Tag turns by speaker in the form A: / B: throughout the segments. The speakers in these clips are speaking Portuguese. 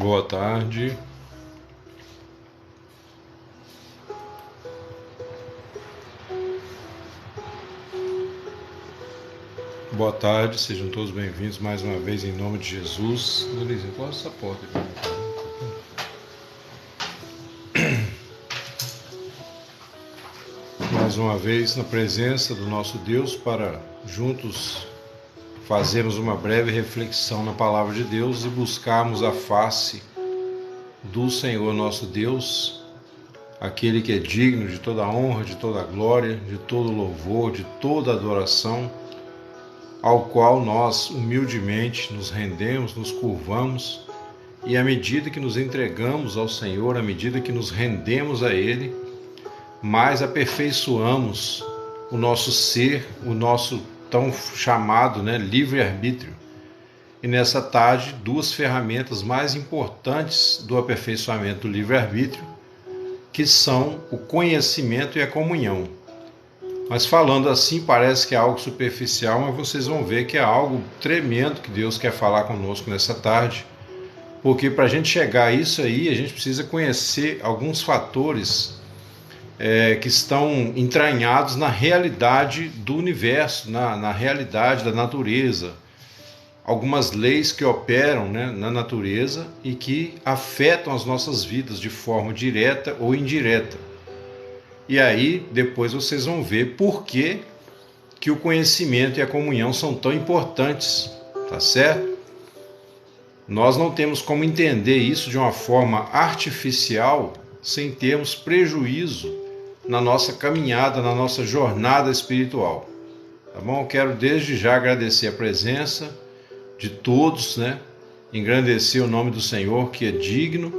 A: Boa tarde. Boa tarde, sejam todos bem-vindos mais uma vez em nome de Jesus. Denise, encosta essa porta aqui. Mais uma vez na presença do nosso Deus para juntos fazermos uma breve reflexão na palavra de Deus e buscarmos a face do Senhor nosso Deus, aquele que é digno de toda honra, de toda glória, de todo louvor, de toda adoração, ao qual nós humildemente nos rendemos, nos curvamos, e à medida que nos entregamos ao Senhor, à medida que nos rendemos a Ele, mais aperfeiçoamos o nosso ser, o nosso tão chamado livre-arbítrio. E nessa tarde, duas ferramentas mais importantes do aperfeiçoamento do livre-arbítrio, que são o conhecimento e a comunhão. Mas falando assim parece que é algo superficial, mas vocês vão ver que é algo tremendo que Deus quer falar conosco nessa tarde, porque para a gente chegar a isso aí, a gente precisa conhecer alguns fatores que estão entranhados na realidade do universo, na realidade da natureza, algumas leis que operam na natureza e que afetam as nossas vidas de forma direta ou indireta. E aí, depois vocês vão ver por que o conhecimento e a comunhão são tão importantes, tá certo? Nós não temos como entender isso de uma forma artificial sem termos prejuízo na nossa caminhada, na nossa jornada espiritual, tá bom? Eu quero desde já agradecer a presença de todos, engrandecer o nome do Senhor, que é digno.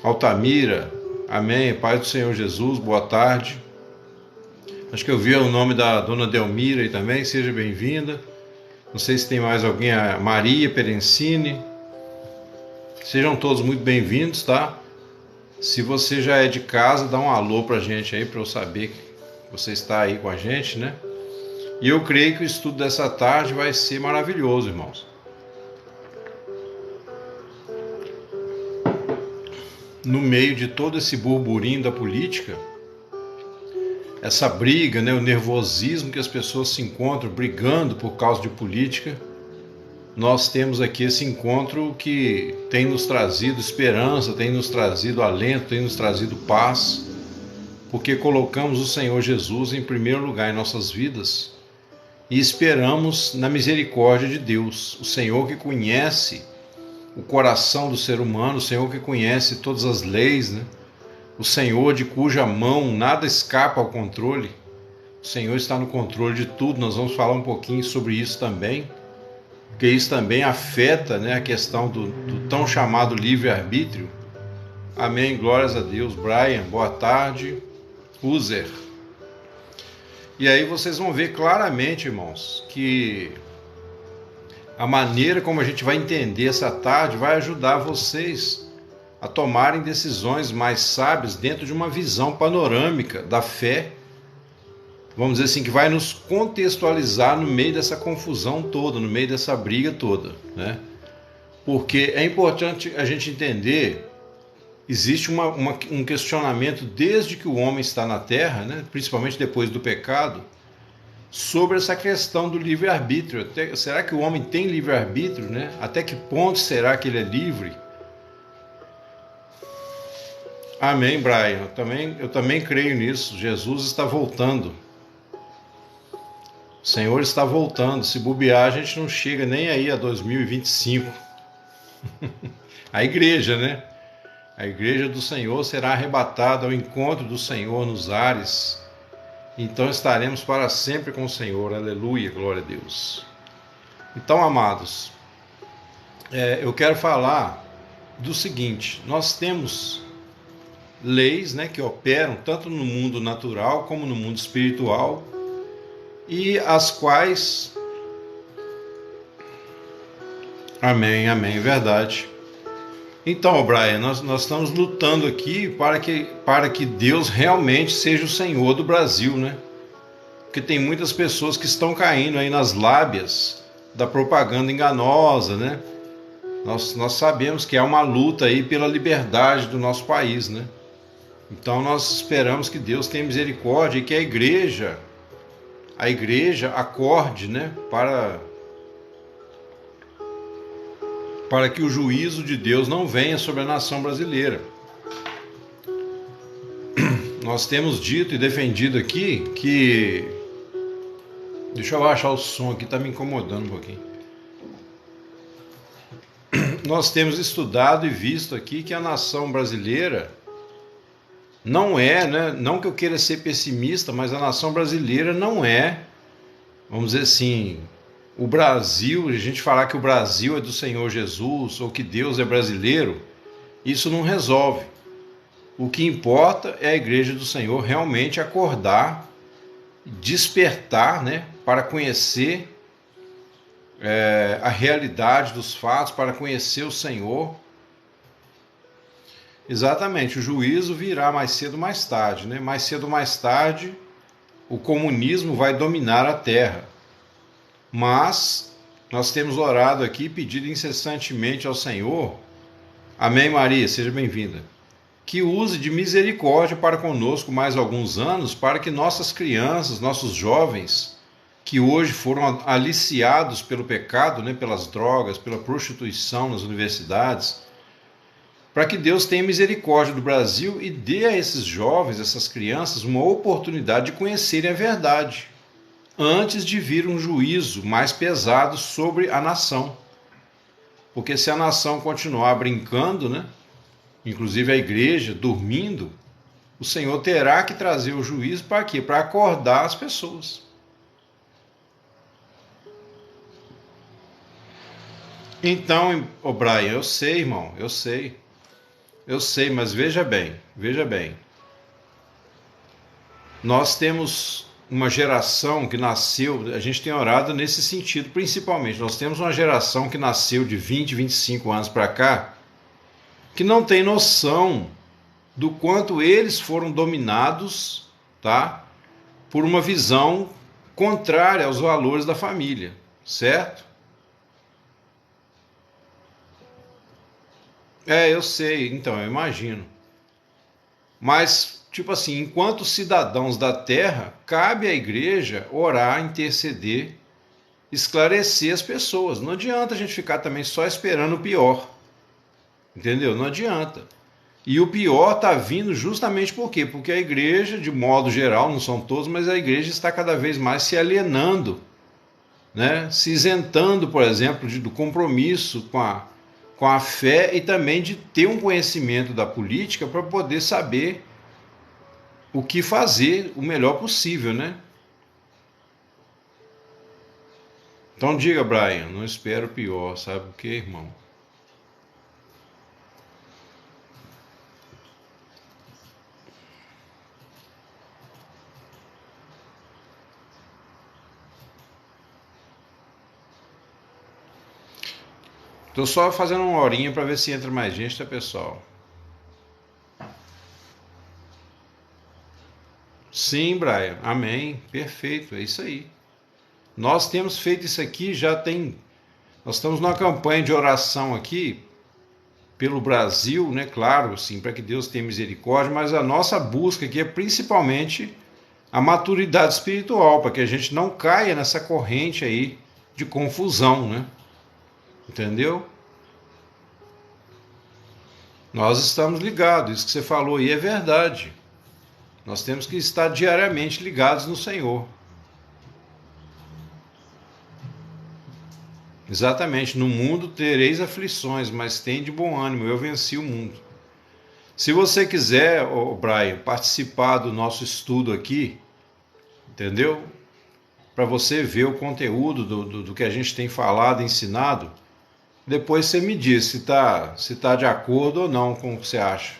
A: Altamira, amém, Pai do Senhor Jesus, boa tarde. Acho que eu vi o nome da dona Delmira aí também, seja bem-vinda. Não sei se tem mais alguém, a Maria Perencini. Sejam todos muito bem-vindos, tá? Se você já é de casa, dá um alô pra gente aí, para eu saber que você está aí com a gente, E eu creio que o estudo dessa tarde vai ser maravilhoso, irmãos. No meio de todo esse burburinho da política, essa briga, o nervosismo que as pessoas se encontram brigando por causa de política, nós temos aqui esse encontro que tem nos trazido esperança, tem nos trazido alento, tem nos trazido paz, porque colocamos o Senhor Jesus em primeiro lugar em nossas vidas e esperamos na misericórdia de Deus, o Senhor que conhece o coração do ser humano, o Senhor que conhece todas as leis, o Senhor de cuja mão nada escapa ao controle. O Senhor está no controle de tudo. Nós vamos falar um pouquinho sobre isso também, porque isso também afeta a questão do tão chamado livre-arbítrio. Amém, glórias a Deus. Brian, boa tarde. User. E aí vocês vão ver claramente, irmãos, que a maneira como a gente vai entender essa tarde vai ajudar vocês a tomarem decisões mais sábias dentro de uma visão panorâmica da fé, vamos dizer assim, que vai nos contextualizar no meio dessa confusão toda, no meio dessa briga toda, Porque é importante a gente entender, existe um questionamento desde que o homem está na Terra, principalmente depois do pecado, sobre essa questão do livre-arbítrio. Será que o homem tem livre-arbítrio? Até que ponto será que ele é livre? Amém, Brian. Eu também creio nisso. Jesus está voltando. O Senhor está voltando. Se bobear, a gente não chega nem aí a 2025. A igreja, A igreja do Senhor será arrebatada ao encontro do Senhor nos ares. Então estaremos para sempre com o Senhor. Aleluia, glória a Deus. Então, amados, eu quero falar do seguinte: nós temos leis que operam tanto no mundo natural como no mundo espiritual, e as quais, amém, verdade. Então, Brian, nós estamos lutando aqui para que Deus realmente seja o Senhor do Brasil, Porque tem muitas pessoas que estão caindo aí nas lábias da propaganda enganosa, Nós sabemos que há uma luta aí pela liberdade do nosso país, né? Então nós esperamos que Deus tenha misericórdia e que a igreja acorde, né, para que o juízo de Deus não venha sobre a nação brasileira. Nós temos dito e defendido aqui que... Deixa eu baixar o som aqui, está me incomodando um pouquinho. Nós temos estudado e visto aqui que a nação brasileira não é, né? Não que eu queira ser pessimista, mas a nação brasileira não é, vamos dizer assim, o Brasil, a gente falar que o Brasil é do Senhor Jesus ou que Deus é brasileiro, isso não resolve. O que importa é a igreja do Senhor realmente acordar, despertar, né, para conhecer a realidade dos fatos, para conhecer o Senhor. Exatamente, o juízo virá mais cedo ou mais tarde, né? Mais cedo ou mais tarde, o comunismo vai dominar a terra. Mas nós temos orado aqui, pedido incessantemente ao Senhor, amém, Maria, seja bem-vinda, que use de misericórdia para conosco mais alguns anos, para que nossas crianças, nossos jovens, que hoje foram aliciados pelo pecado, né, pelas drogas, pela prostituição nas universidades, para que Deus tenha misericórdia do Brasil e dê a esses jovens, essas crianças, uma oportunidade de conhecerem a verdade, antes de vir um juízo mais pesado sobre a nação. Porque se a nação continuar brincando, né, inclusive a igreja dormindo, o Senhor terá que trazer o juízo para quê? Para acordar as pessoas. Então, Brian, eu sei, irmão, eu sei, mas veja bem, nós temos uma geração que nasceu, a gente tem orado nesse sentido principalmente, nós temos uma geração que nasceu de 20, 25 anos para cá, que não tem noção do quanto eles foram dominados, tá, por uma visão contrária aos valores da família, certo? Eu sei, então, eu imagino. Mas, tipo assim, enquanto cidadãos da terra, cabe à igreja orar, interceder, esclarecer as pessoas. Não adianta a gente ficar também só esperando o pior. Entendeu? Não adianta. E o pior está vindo justamente por quê? Porque a igreja, de modo geral, não são todos, mas a igreja está cada vez mais se alienando, né? Se isentando, por exemplo, do compromisso com a fé e também de ter um conhecimento da política para poder saber o que fazer o melhor possível, né? Então diga, Brian, não espero o pior, sabe o que, irmão? Tô só fazendo uma horinha para ver se entra mais gente, tá, pessoal? Sim, Brian. Amém. Perfeito. É isso aí. Nós temos feito isso aqui, nós estamos numa campanha de oração aqui pelo Brasil, né? Claro, sim, para que Deus tenha misericórdia, mas a nossa busca aqui é principalmente a maturidade espiritual, para que a gente não caia nessa corrente aí de confusão, né? Entendeu? Nós estamos ligados, isso que você falou aí é verdade. Nós temos que estar diariamente ligados no Senhor. Exatamente, no mundo tereis aflições, mas tem de bom ânimo, eu venci o mundo. Se você quiser, Brian, participar do nosso estudo aqui, entendeu? Para você ver o conteúdo do que a gente tem falado, ensinado, depois você me diz se tá de acordo ou não com o que você acha.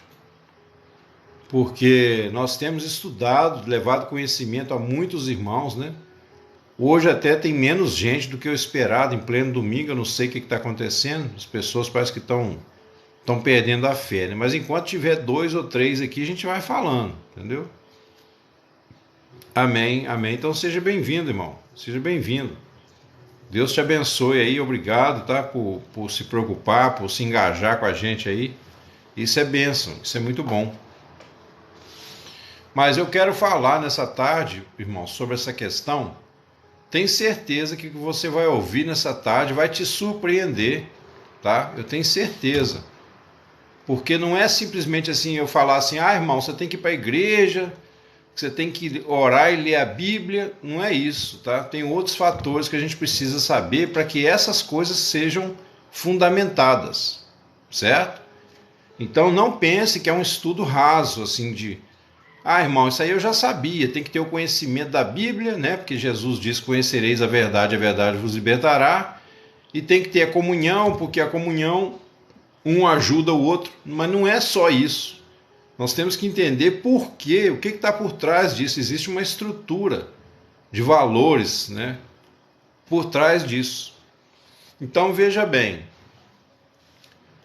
A: Porque nós temos estudado, levado conhecimento a muitos irmãos, né? Hoje até tem menos gente do que eu esperado, em pleno domingo, eu não sei o que está acontecendo, as pessoas parecem que estão perdendo a fé, né? Mas enquanto tiver 2 ou 3 aqui, a gente vai falando, entendeu? Amém, amém. Então seja bem-vindo, irmão, seja bem-vindo. Deus te abençoe aí, obrigado, tá? Por se preocupar, por se engajar com a gente aí. Isso é bênção, isso é muito bom. Mas eu quero falar nessa tarde, irmão, sobre essa questão. Tenho certeza que o que você vai ouvir nessa tarde vai te surpreender, tá? Eu tenho certeza. Porque não é simplesmente assim eu falar assim, irmão, você tem que ir para a igreja, você tem que orar e ler a Bíblia. Não é isso, tá? Tem outros fatores que a gente precisa saber para que essas coisas sejam fundamentadas, certo? Então não pense que é um estudo raso, assim, irmão, isso aí eu já sabia, tem que ter o conhecimento da Bíblia, né? Porque Jesus diz, conhecereis a verdade vos libertará. E tem que ter a comunhão, porque a comunhão um ajuda o outro, mas não é só isso. Nós temos que entender por quê, o que está por trás disso. Existe uma estrutura de valores, né, por trás disso. Então veja bem,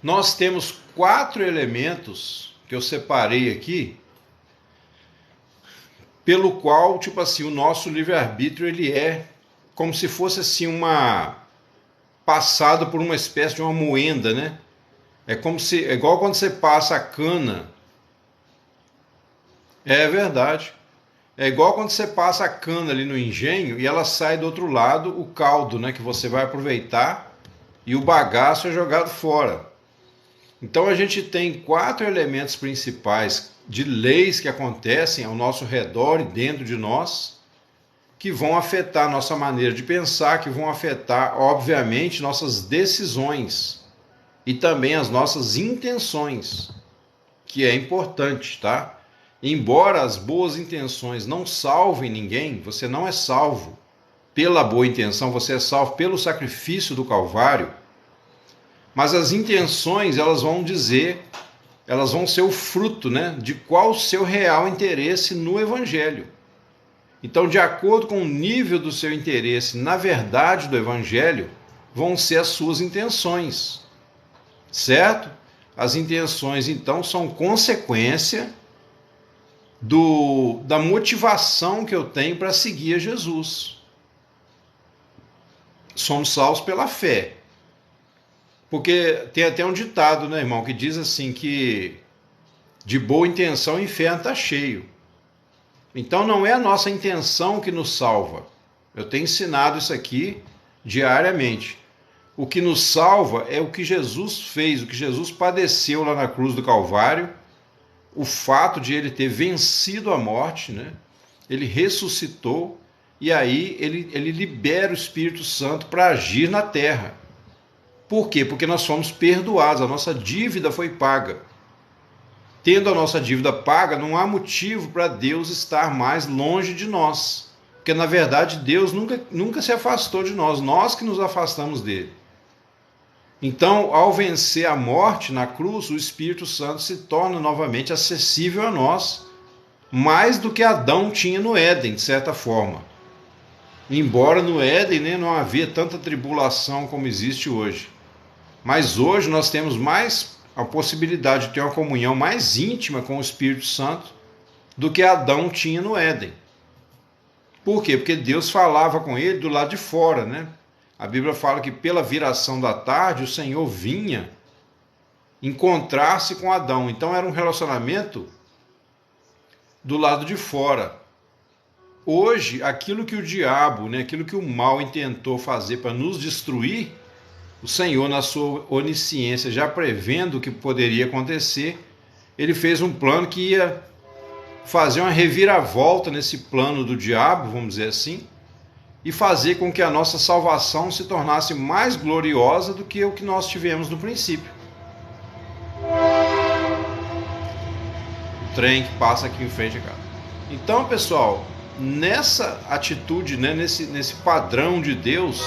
A: nós temos 4 elementos que eu separei aqui, pelo qual, tipo assim, o nosso livre-arbítrio ele é como se fosse assim passado por uma espécie de uma moenda, né? É igual quando você passa a cana. É verdade. É igual quando você passa a cana ali no engenho e ela sai do outro lado, o caldo, né, que você vai aproveitar, e o bagaço é jogado fora. Então a gente tem 4 elementos principais de leis que acontecem ao nosso redor e dentro de nós, que vão afetar nossa maneira de pensar, que vão afetar, obviamente, nossas decisões e também as nossas intenções, que é importante, tá? Embora as boas intenções não salvem ninguém, você não é salvo pela boa intenção, você é salvo pelo sacrifício do Calvário, mas as intenções, elas vão ser o fruto, né, de qual o seu real interesse no Evangelho. Então, de acordo com o nível do seu interesse na verdade do Evangelho, vão ser as suas intenções. Certo? As intenções, então, são consequência da motivação que eu tenho para seguir a Jesus. Somos salvos pela fé. Porque tem até um ditado, né, irmão, que diz assim que de boa intenção o inferno está cheio. Então não é a nossa intenção que nos salva. Eu tenho ensinado isso aqui diariamente. O que nos salva é o que Jesus fez, o que Jesus padeceu lá na cruz do Calvário, o fato de ele ter vencido a morte, né? Ele ressuscitou e aí ele libera o Espírito Santo para agir na terra. Por quê? Porque nós fomos perdoados, a nossa dívida foi paga. Tendo a nossa dívida paga, não há motivo para Deus estar mais longe de nós. Porque na verdade Deus nunca se afastou de nós que nos afastamos dele. Então, ao vencer a morte na cruz, o Espírito Santo se torna novamente acessível a nós, mais do que Adão tinha no Éden, de certa forma. Embora no Éden, né, não havia tanta tribulação como existe hoje. Mas hoje nós temos mais a possibilidade de ter uma comunhão mais íntima com o Espírito Santo do que Adão tinha no Éden. Por quê? Porque Deus falava com ele do lado de fora, né? A Bíblia fala que pela viração da tarde o Senhor vinha encontrar-se com Adão. Então era um relacionamento do lado de fora. Hoje, aquilo que o diabo, né, aquilo que o mal intentou fazer para nos destruir, o Senhor, na sua onisciência, já prevendo o que poderia acontecer, ele fez um plano que ia fazer uma reviravolta nesse plano do diabo, vamos dizer assim, e fazer com que a nossa salvação se tornasse mais gloriosa do que o que nós tivemos no princípio. O trem que passa aqui em frente, cara. Então, pessoal, nessa atitude, né, nesse padrão de Deus,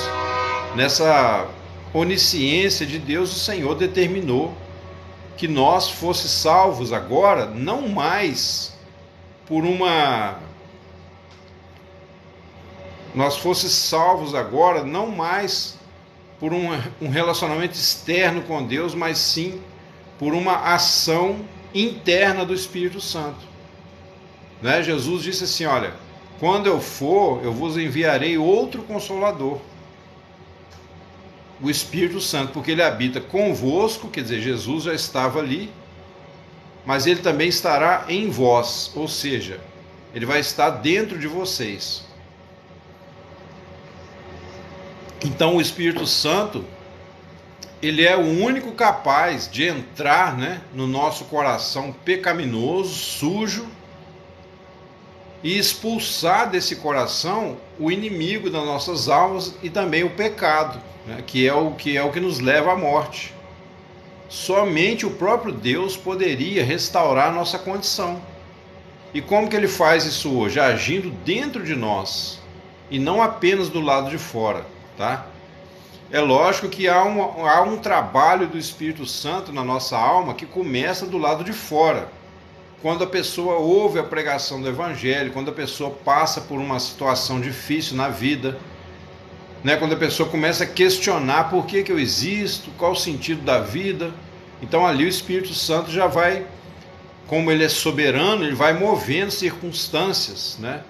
A: nessa onisciência de Deus, o Senhor determinou que nós fosse salvos agora, não mais por nós fosse salvos agora, não mais por um relacionamento externo com Deus, mas sim por uma ação interna do Espírito Santo. Né? Jesus disse assim, olha, quando eu for, eu vos enviarei outro Consolador. o Espírito Santo, porque ele habita convosco, quer dizer, Jesus já estava ali, mas ele também estará em vós, ou seja, ele vai estar dentro de vocês. Então o Espírito Santo, ele é o único capaz de entrar, né, no nosso coração pecaminoso, sujo, e expulsar desse coração o inimigo das nossas almas e também o pecado, né, que é o que nos leva à morte. Somente o próprio Deus poderia restaurar a nossa condição. E como que ele faz isso hoje? Agindo dentro de nós e não apenas do lado de fora, tá? É lógico que há um trabalho do Espírito Santo na nossa alma que começa do lado de fora. Quando a pessoa ouve a pregação do Evangelho, quando a pessoa passa por uma situação difícil na vida, né? Quando a pessoa começa a questionar por que eu existo, qual o sentido da vida, então ali o Espírito Santo já vai, como ele é soberano, ele vai movendo circunstâncias, né?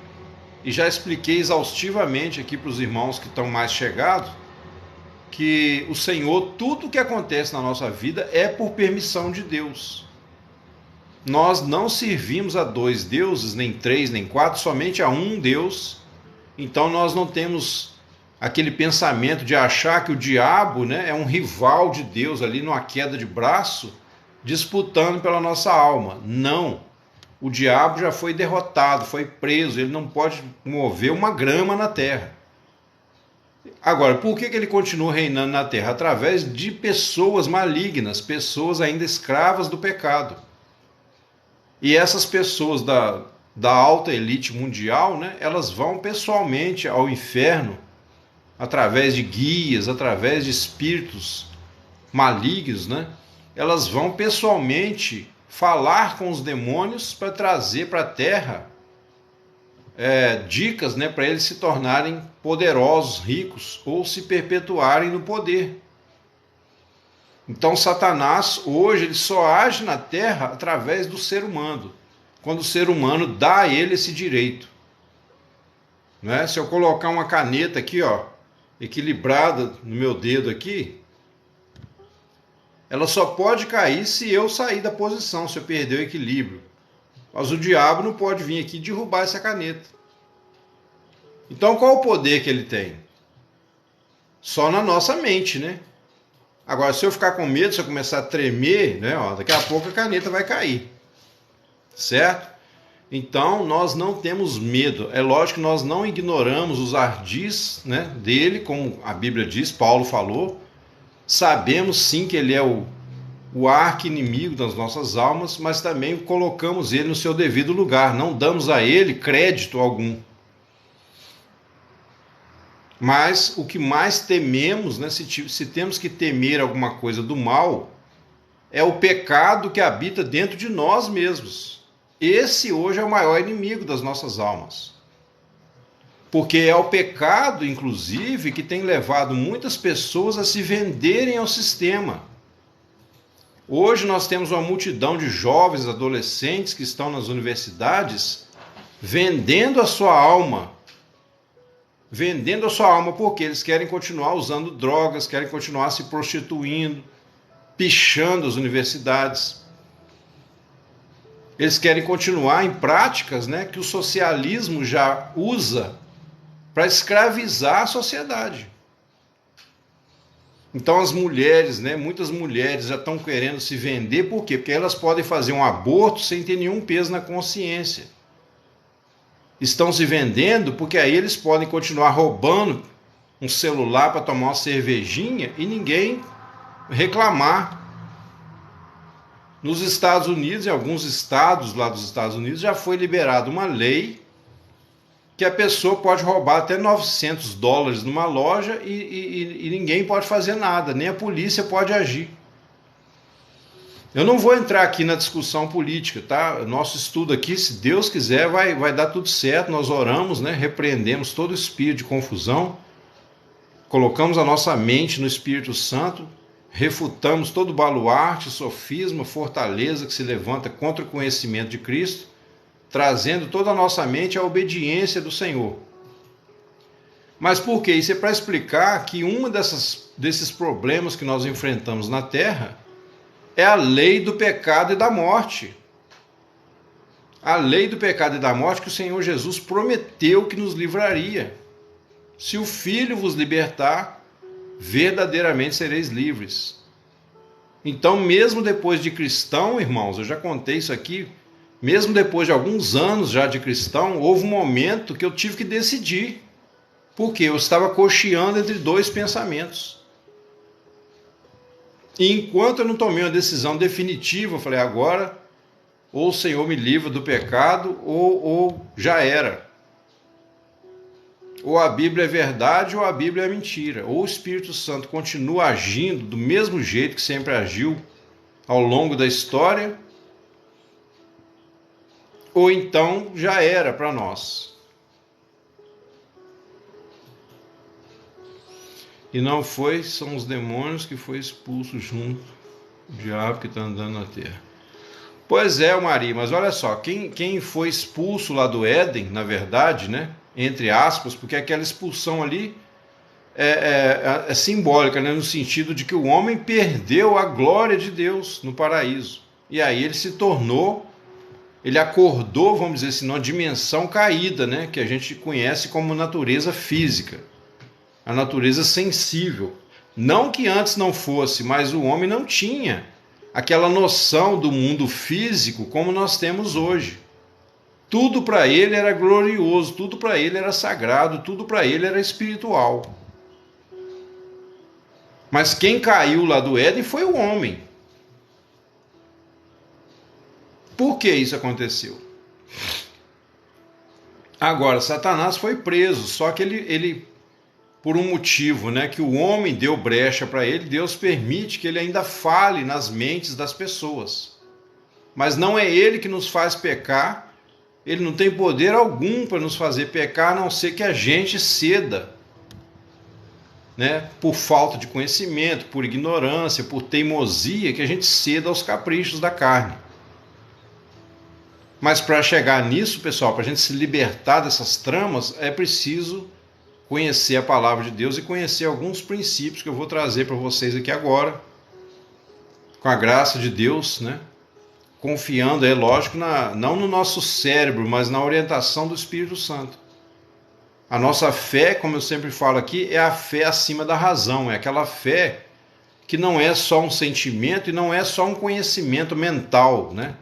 A: E já expliquei exaustivamente aqui para os irmãos que estão mais chegados, que o Senhor, tudo que acontece na nossa vida é por permissão de Deus. Nós não servimos a 2 deuses, nem 3, nem 4, somente a um Deus. Então nós não temos aquele pensamento de achar que o diabo, né, é um rival de Deus ali numa queda de braço, disputando pela nossa alma. Não. O diabo já foi derrotado, foi preso, ele não pode mover uma grama na terra. Agora, por que ele continua reinando na terra? Através de pessoas malignas, pessoas ainda escravas do pecado. E essas pessoas da alta elite mundial, né, elas vão pessoalmente ao inferno, através de guias, através de espíritos malignos, né? Elas vão pessoalmente falar com os demônios para trazer para a terra dicas, né, para eles se tornarem poderosos, ricos ou se perpetuarem no poder. Então Satanás hoje ele só age na terra através do ser humano, quando o ser humano dá a ele esse direito. Né? Se eu colocar uma caneta aqui, ó, equilibrada no meu dedo aqui, ela só pode cair se eu sair da posição, se eu perder o equilíbrio. Mas o diabo não pode vir aqui e derrubar essa caneta. Então qual o poder que ele tem? Só na nossa mente, né? Agora, se eu ficar com medo, se eu começar a tremer, né, ó, daqui a pouco a caneta vai cair. Certo? Então, nós não temos medo. É lógico que nós não ignoramos os ardis, né, dele, como a Bíblia diz, Paulo falou. Sabemos sim que ele é o arqui-inimigo das nossas almas, mas também colocamos ele no seu devido lugar. Não damos a ele crédito algum. Mas o que mais tememos, né, se temos que temer alguma coisa do mal, é o pecado que habita dentro de nós mesmos. Esse hoje é o maior inimigo das nossas almas. Porque é o pecado, inclusive, que tem levado muitas pessoas a se venderem ao sistema. Hoje nós temos uma multidão de jovens, adolescentes que estão nas universidades vendendo a sua alma. Vendendo a sua alma porque eles querem continuar usando drogas, querem continuar se prostituindo, pichando as universidades. Eles querem continuar em práticas, né, que o socialismo já usa para escravizar a sociedade. Então as mulheres, né, muitas mulheres já estão querendo se vender, por quê? Porque elas podem fazer um aborto sem ter nenhum peso na consciência. Estão se vendendo porque aí eles podem continuar roubando um celular para tomar uma cervejinha e ninguém reclamar. Nos Estados Unidos, em alguns estados lá dos Estados Unidos, já foi liberada uma lei que a pessoa pode roubar até $900 numa loja e ninguém pode fazer nada, nem a polícia pode agir. Eu não vou entrar aqui na discussão política, tá? Nosso estudo aqui, se Deus quiser, vai dar tudo certo. Nós oramos, né? Repreendemos todo espírito de confusão, colocamos a nossa mente no Espírito Santo, refutamos todo baluarte, sofisma, fortaleza que se levanta contra o conhecimento de Cristo, trazendo toda a nossa mente à obediência do Senhor. Mas por quê? Isso é para explicar que desses problemas que nós enfrentamos na Terra é a lei do pecado e da morte. A lei do pecado e da morte que o Senhor Jesus prometeu que nos livraria. Se o Filho vos libertar, verdadeiramente sereis livres. Então, mesmo depois de cristão, irmãos, eu já contei isso aqui, mesmo depois de alguns anos já de cristão, houve um momento que eu tive que decidir. Porque eu estava cocheando entre dois pensamentos. E enquanto eu não tomei uma decisão definitiva, eu falei, agora, ou o Senhor me livra do pecado, ou já era. Ou a Bíblia é verdade, ou a Bíblia é mentira. Ou o Espírito Santo continua agindo do mesmo jeito que sempre agiu ao longo da história, ou então já era para nós. E não foi, são os demônios que foi expulso junto, o diabo que está andando na terra. Pois é, Maria, mas olha só, quem foi expulso lá do Éden, na verdade, né, entre aspas, porque aquela expulsão ali é simbólica, né, no sentido de que o homem perdeu a glória de Deus no paraíso. E aí ele se tornou, ele acordou, vamos dizer assim, numa dimensão caída, né, que a gente conhece como natureza física. A natureza sensível. Não que antes não fosse, mas o homem não tinha aquela noção do mundo físico como nós temos hoje. Tudo para ele era glorioso, tudo para ele era sagrado, tudo para ele era espiritual. Mas quem caiu lá do Éden foi o homem. Por que isso aconteceu? Agora, Satanás foi preso, só que ele por um motivo, né, que o homem deu brecha para ele, Deus permite que ele ainda fale nas mentes das pessoas. Mas não é ele que nos faz pecar, ele não tem poder algum para nos fazer pecar, a não ser que a gente ceda, né, por falta de conhecimento, por ignorância, por teimosia, que a gente ceda aos caprichos da carne. Mas para chegar nisso, pessoal, para a gente se libertar dessas tramas, é preciso conhecer a palavra de Deus e conhecer alguns princípios que eu vou trazer para vocês aqui agora, com a graça de Deus, né? Confiando, é lógico, não no nosso cérebro, mas na orientação do Espírito Santo. A nossa fé, como eu sempre falo aqui, é a fé acima da razão, é aquela fé que não é só um sentimento e não é só um conhecimento mental, né?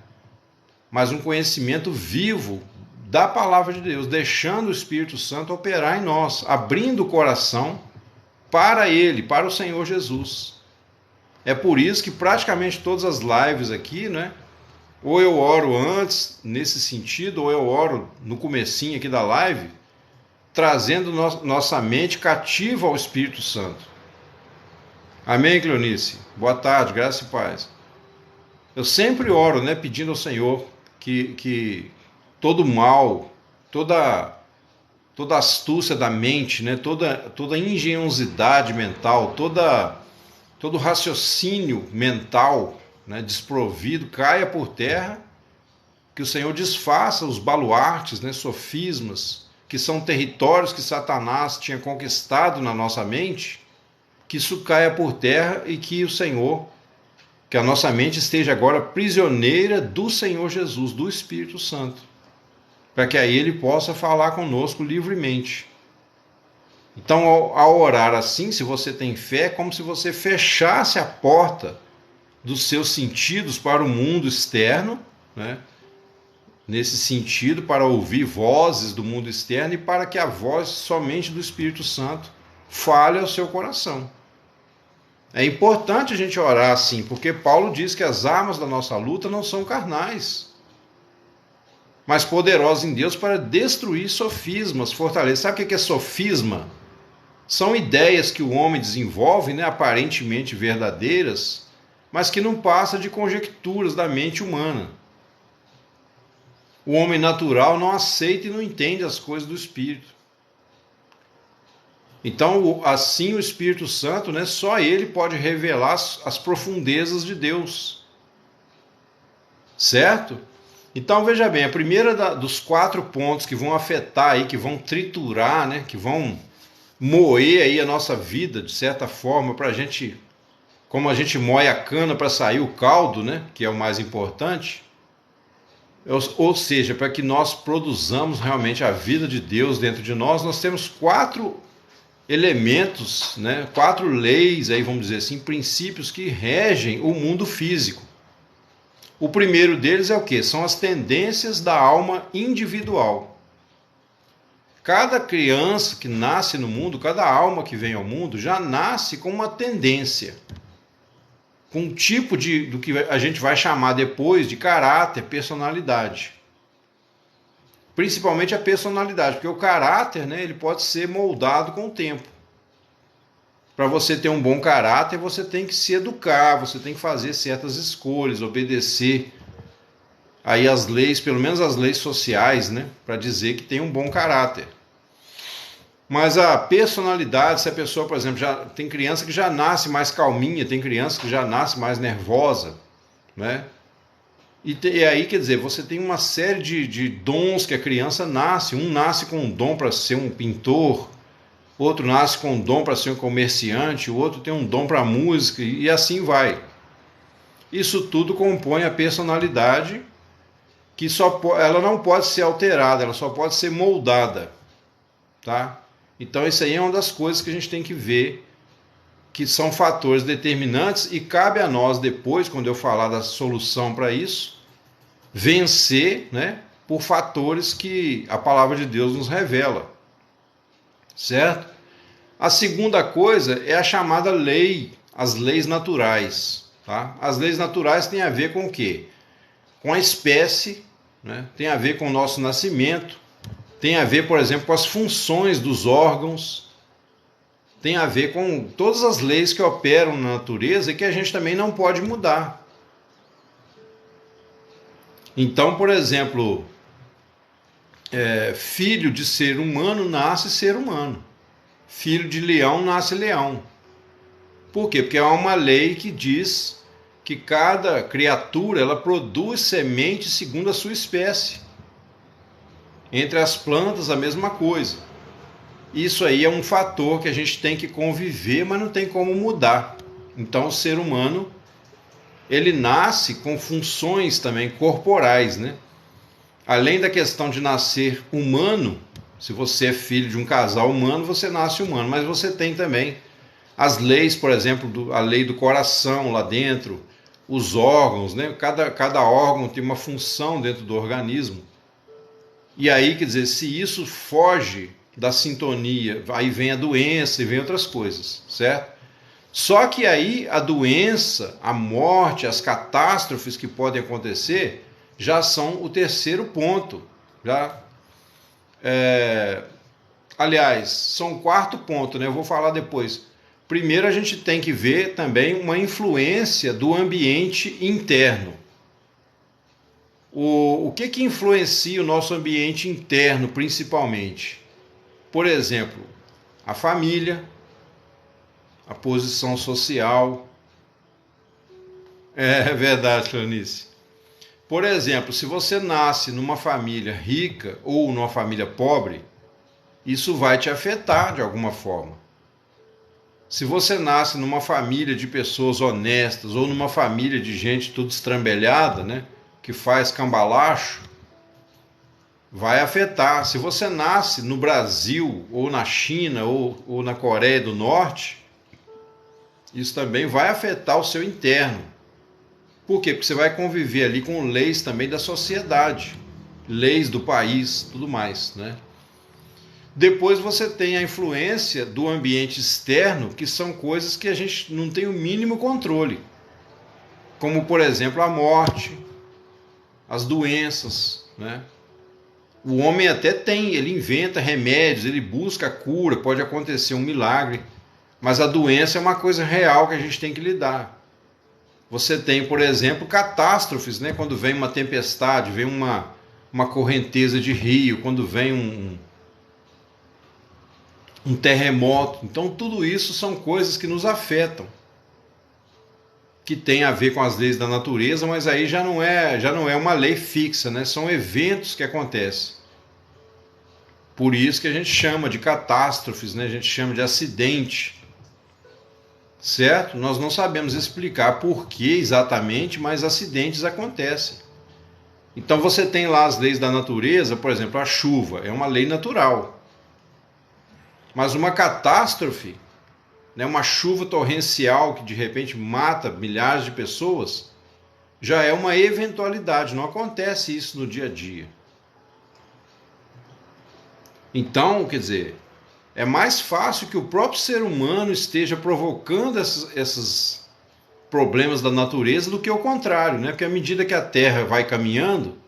A: Mas um conhecimento vivo da palavra de Deus, deixando o Espírito Santo operar em nós, abrindo o coração para Ele, para o Senhor Jesus. É por isso que praticamente todas as lives aqui, né, ou eu oro antes, nesse sentido, ou eu oro no comecinho aqui da live, trazendo nossa mente cativa ao Espírito Santo. Amém, Cleonice? Boa tarde, graça e paz. Eu sempre oro, né, pedindo ao Senhor que todo mal, toda astúcia da mente, né, toda engenhosidade mental, todo raciocínio mental, né, desprovido, caia por terra, que o Senhor desfaça os baluartes, né, sofismas, que são territórios que Satanás tinha conquistado na nossa mente, que isso caia por terra e que o Senhor, que a nossa mente esteja agora prisioneira do Senhor Jesus, do Espírito Santo, para que aí ele possa falar conosco livremente. Então, ao orar assim, se você tem fé, é como se você fechasse a porta dos seus sentidos para o mundo externo, né? Nesse sentido, para ouvir vozes do mundo externo e para que a voz somente do Espírito Santo fale ao seu coração. É importante a gente orar assim, porque Paulo diz que as armas da nossa luta não são carnais, mas poderosas em Deus para destruir sofismas, fortalezas. Sabe o que é sofisma? São ideias que o homem desenvolve, né, aparentemente verdadeiras, mas que não passa de conjecturas da mente humana. O homem natural não aceita e não entende as coisas do Espírito. Então, assim o Espírito Santo, né, só ele pode revelar as profundezas de Deus. Certo? Então, veja bem, a primeira dos 4 pontos que vão afetar aí, que vão triturar, né, que vão moer aí a nossa vida, de certa forma, para a gente, como a gente moe a cana para sair o caldo, né, que é o mais importante, ou seja, para que nós produzamos realmente a vida de Deus dentro de nós, nós temos 4 elementos, né, 4 leis, aí vamos dizer assim, princípios que regem o mundo físico. O primeiro deles é o quê? São as tendências da alma individual. Cada criança que nasce no mundo, cada alma que vem ao mundo, já nasce com uma tendência, com um tipo do que a gente vai chamar depois de caráter, personalidade. Principalmente a personalidade, porque o caráter, né, ele pode ser moldado com o tempo. Para você ter um bom caráter, você tem que se educar, você tem que fazer certas escolhas, obedecer aí as leis, pelo menos as leis sociais, né, para dizer que tem um bom caráter. Mas a personalidade, se a pessoa, por exemplo, já tem criança que já nasce mais calminha, tem criança que já nasce mais nervosa, né? E aí, quer dizer, você tem uma série de dons que a criança nasce. Um nasce com um dom para ser um pintor, outro nasce com um dom para ser um comerciante, o outro tem um dom para música, e assim vai. Isso tudo compõe a personalidade, que ela não pode ser alterada, ela só pode ser moldada, tá? Então isso aí é uma das coisas que a gente tem que ver, que são fatores determinantes, e cabe a nós depois, quando eu falar da solução para isso, vencer, né, por fatores que a palavra de Deus nos revela, certo? A segunda coisa é a chamada lei, as leis naturais, tá? As leis naturais têm a ver com o quê? Com a espécie, né? Tem a ver com o nosso nascimento, tem a ver, por exemplo, com as funções dos órgãos, tem a ver com todas as leis que operam na natureza e que a gente também não pode mudar. Então, por exemplo, filho de ser humano nasce ser humano, filho de leão nasce leão. Por quê? Porque há uma lei que diz que cada criatura ela produz semente segundo a sua espécie. Entre as plantas, a mesma coisa. Isso aí é um fator que a gente tem que conviver, mas não tem como mudar. Então, o ser humano, ele nasce com funções também corporais, né? Além da questão de nascer humano, se você é filho de um casal humano, você nasce humano, mas você tem também as leis, por exemplo, a lei do coração lá dentro, os órgãos, né? Cada órgão tem uma função dentro do organismo. E aí, quer dizer, se isso foge da sintonia, aí vem a doença e vem outras coisas, certo? Só que aí a doença, a morte, as catástrofes que podem acontecer já são o terceiro ponto. Aliás, são o quarto ponto, né? Eu vou falar depois. Primeiro a gente tem que ver também uma influência do ambiente interno. O que influencia o nosso ambiente interno, principalmente? Por exemplo, a família, a posição social. É verdade, Clarice. Por exemplo, se você nasce numa família rica ou numa família pobre, isso vai te afetar de alguma forma. Se você nasce numa família de pessoas honestas ou numa família de gente tudo estrambelhada, né? Que faz cambalacho, vai afetar. Se você nasce no Brasil, ou na China, ou na Coreia do Norte, isso também vai afetar o seu interno. Por quê? Porque você vai conviver ali com leis também da sociedade, leis do país, tudo mais, né? Depois você tem a influência do ambiente externo, que são coisas que a gente não tem o mínimo controle. Como, por exemplo, a morte, as doenças, né? O homem até tem, ele inventa remédios, ele busca a cura, pode acontecer um milagre, mas a doença é uma coisa real que a gente tem que lidar. Você tem, por exemplo, catástrofes, né? Quando vem uma tempestade, vem uma correnteza de rio, quando vem um terremoto. Então tudo isso são coisas que nos afetam, que tem a ver com as leis da natureza, mas aí já não é uma lei fixa, né? São eventos que acontecem. Por isso que a gente chama de catástrofes, né? A gente chama de acidente. Certo? Nós não sabemos explicar por que exatamente, mas acidentes acontecem. Então você tem lá as leis da natureza, por exemplo, a chuva é uma lei natural. Mas uma catástrofe, né, uma chuva torrencial que de repente mata milhares de pessoas, já é uma eventualidade, não acontece isso no dia a dia. Então, quer dizer, é mais fácil que o próprio ser humano esteja provocando esses problemas da natureza do que o contrário, né? Porque à medida que a Terra vai caminhando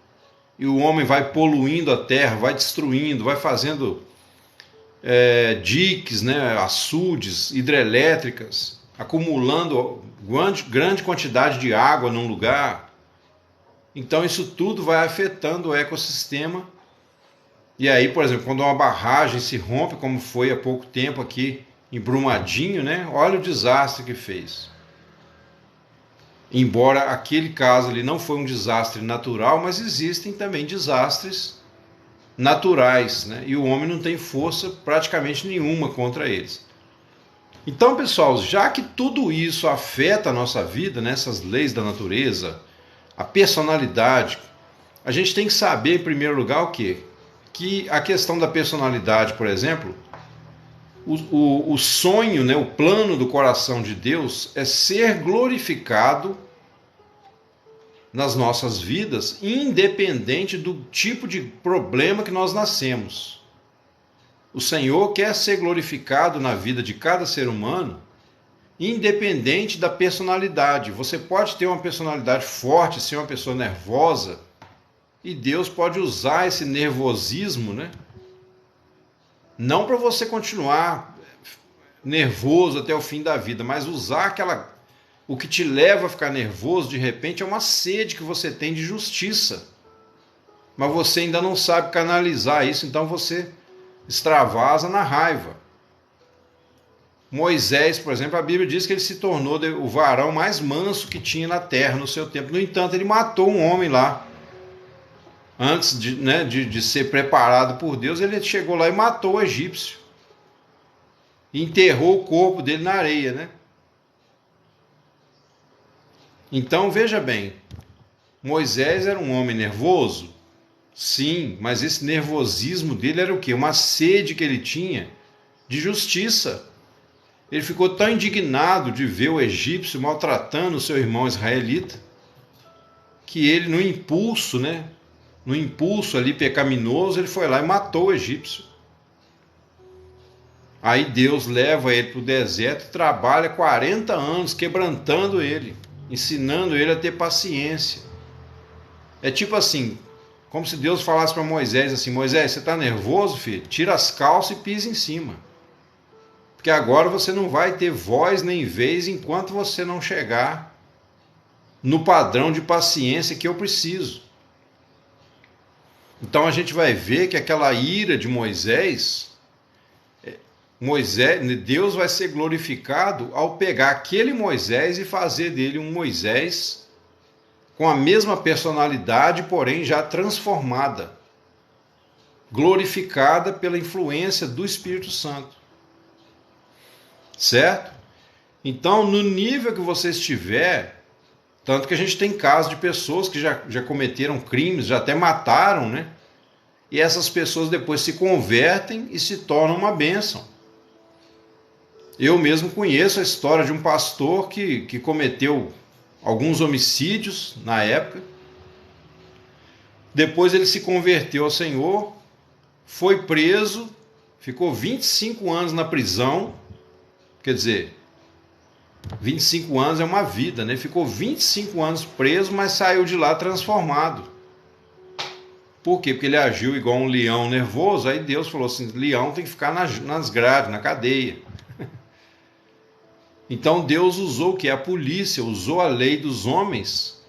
A: e o homem vai poluindo a Terra, vai destruindo, vai fazendo diques, né? Açudes, hidrelétricas, acumulando grande quantidade de água num lugar. Então isso tudo vai afetando o ecossistema. E aí, por exemplo, quando uma barragem se rompe, como foi há pouco tempo aqui em Brumadinho, né? Olha o desastre que fez. Embora aquele caso ali não foi um desastre natural, mas existem também desastres naturais, né? E o homem não tem força praticamente nenhuma contra eles. Então, pessoal, já que tudo isso afeta a nossa vida, né? Essas leis da natureza, a personalidade, a gente tem que saber, em primeiro lugar, o quê? Que a questão da personalidade, por exemplo, o sonho, né, o plano do coração de Deus é ser glorificado nas nossas vidas, independente do tipo de problema que nós nascemos. O Senhor quer ser glorificado na vida de cada ser humano, independente da personalidade. Você pode ter uma personalidade forte, ser uma pessoa nervosa, e Deus pode usar esse nervosismo, né? Não para você continuar nervoso até o fim da vida, mas usar o que te leva a ficar nervoso de repente é uma sede que você tem de justiça. Mas você ainda não sabe canalizar isso, então você extravasa na raiva. Moisés, por exemplo, a Bíblia diz que ele se tornou o varão mais manso que tinha na terra no seu tempo. No entanto, ele matou um homem lá. Antes de ser preparado por Deus, ele chegou lá e matou o egípcio. E enterrou o corpo dele na areia, né? Então, veja bem, Moisés era um homem nervoso? Sim, mas esse nervosismo dele era o quê? Uma sede que ele tinha de justiça. Ele ficou tão indignado de ver o egípcio maltratando o seu irmão israelita, que ele, no impulso, né? No impulso ali pecaminoso, ele foi lá e matou o egípcio. Aí Deus leva ele para o deserto e trabalha 40 anos quebrantando ele, ensinando ele a ter paciência. É tipo assim, como se Deus falasse para Moisés assim: Moisés, você está nervoso, filho? Tira as calças e pisa em cima. Porque agora você não vai ter voz nem vez enquanto você não chegar no padrão de paciência que eu preciso. Então a gente vai ver que aquela ira de Moisés, Deus vai ser glorificado ao pegar aquele Moisés e fazer dele um Moisés com a mesma personalidade, porém já transformada, glorificada pela influência do Espírito Santo. Certo? Então, no nível que você estiver, tanto que a gente tem casos de pessoas que já cometeram crimes, já até mataram, né? E essas pessoas depois se convertem e se tornam uma bênção. Eu mesmo conheço a história de um pastor que cometeu alguns homicídios na época. Depois ele se converteu ao Senhor, foi preso, ficou 25 anos na prisão. Quer dizer, 25 anos é uma vida, né? Ficou 25 anos preso, mas saiu de lá transformado. Por quê? Porque ele agiu igual um leão nervoso. Aí Deus falou assim: leão tem que ficar nas grades, na cadeia. Então Deus usou o que? A polícia, usou a lei dos homens,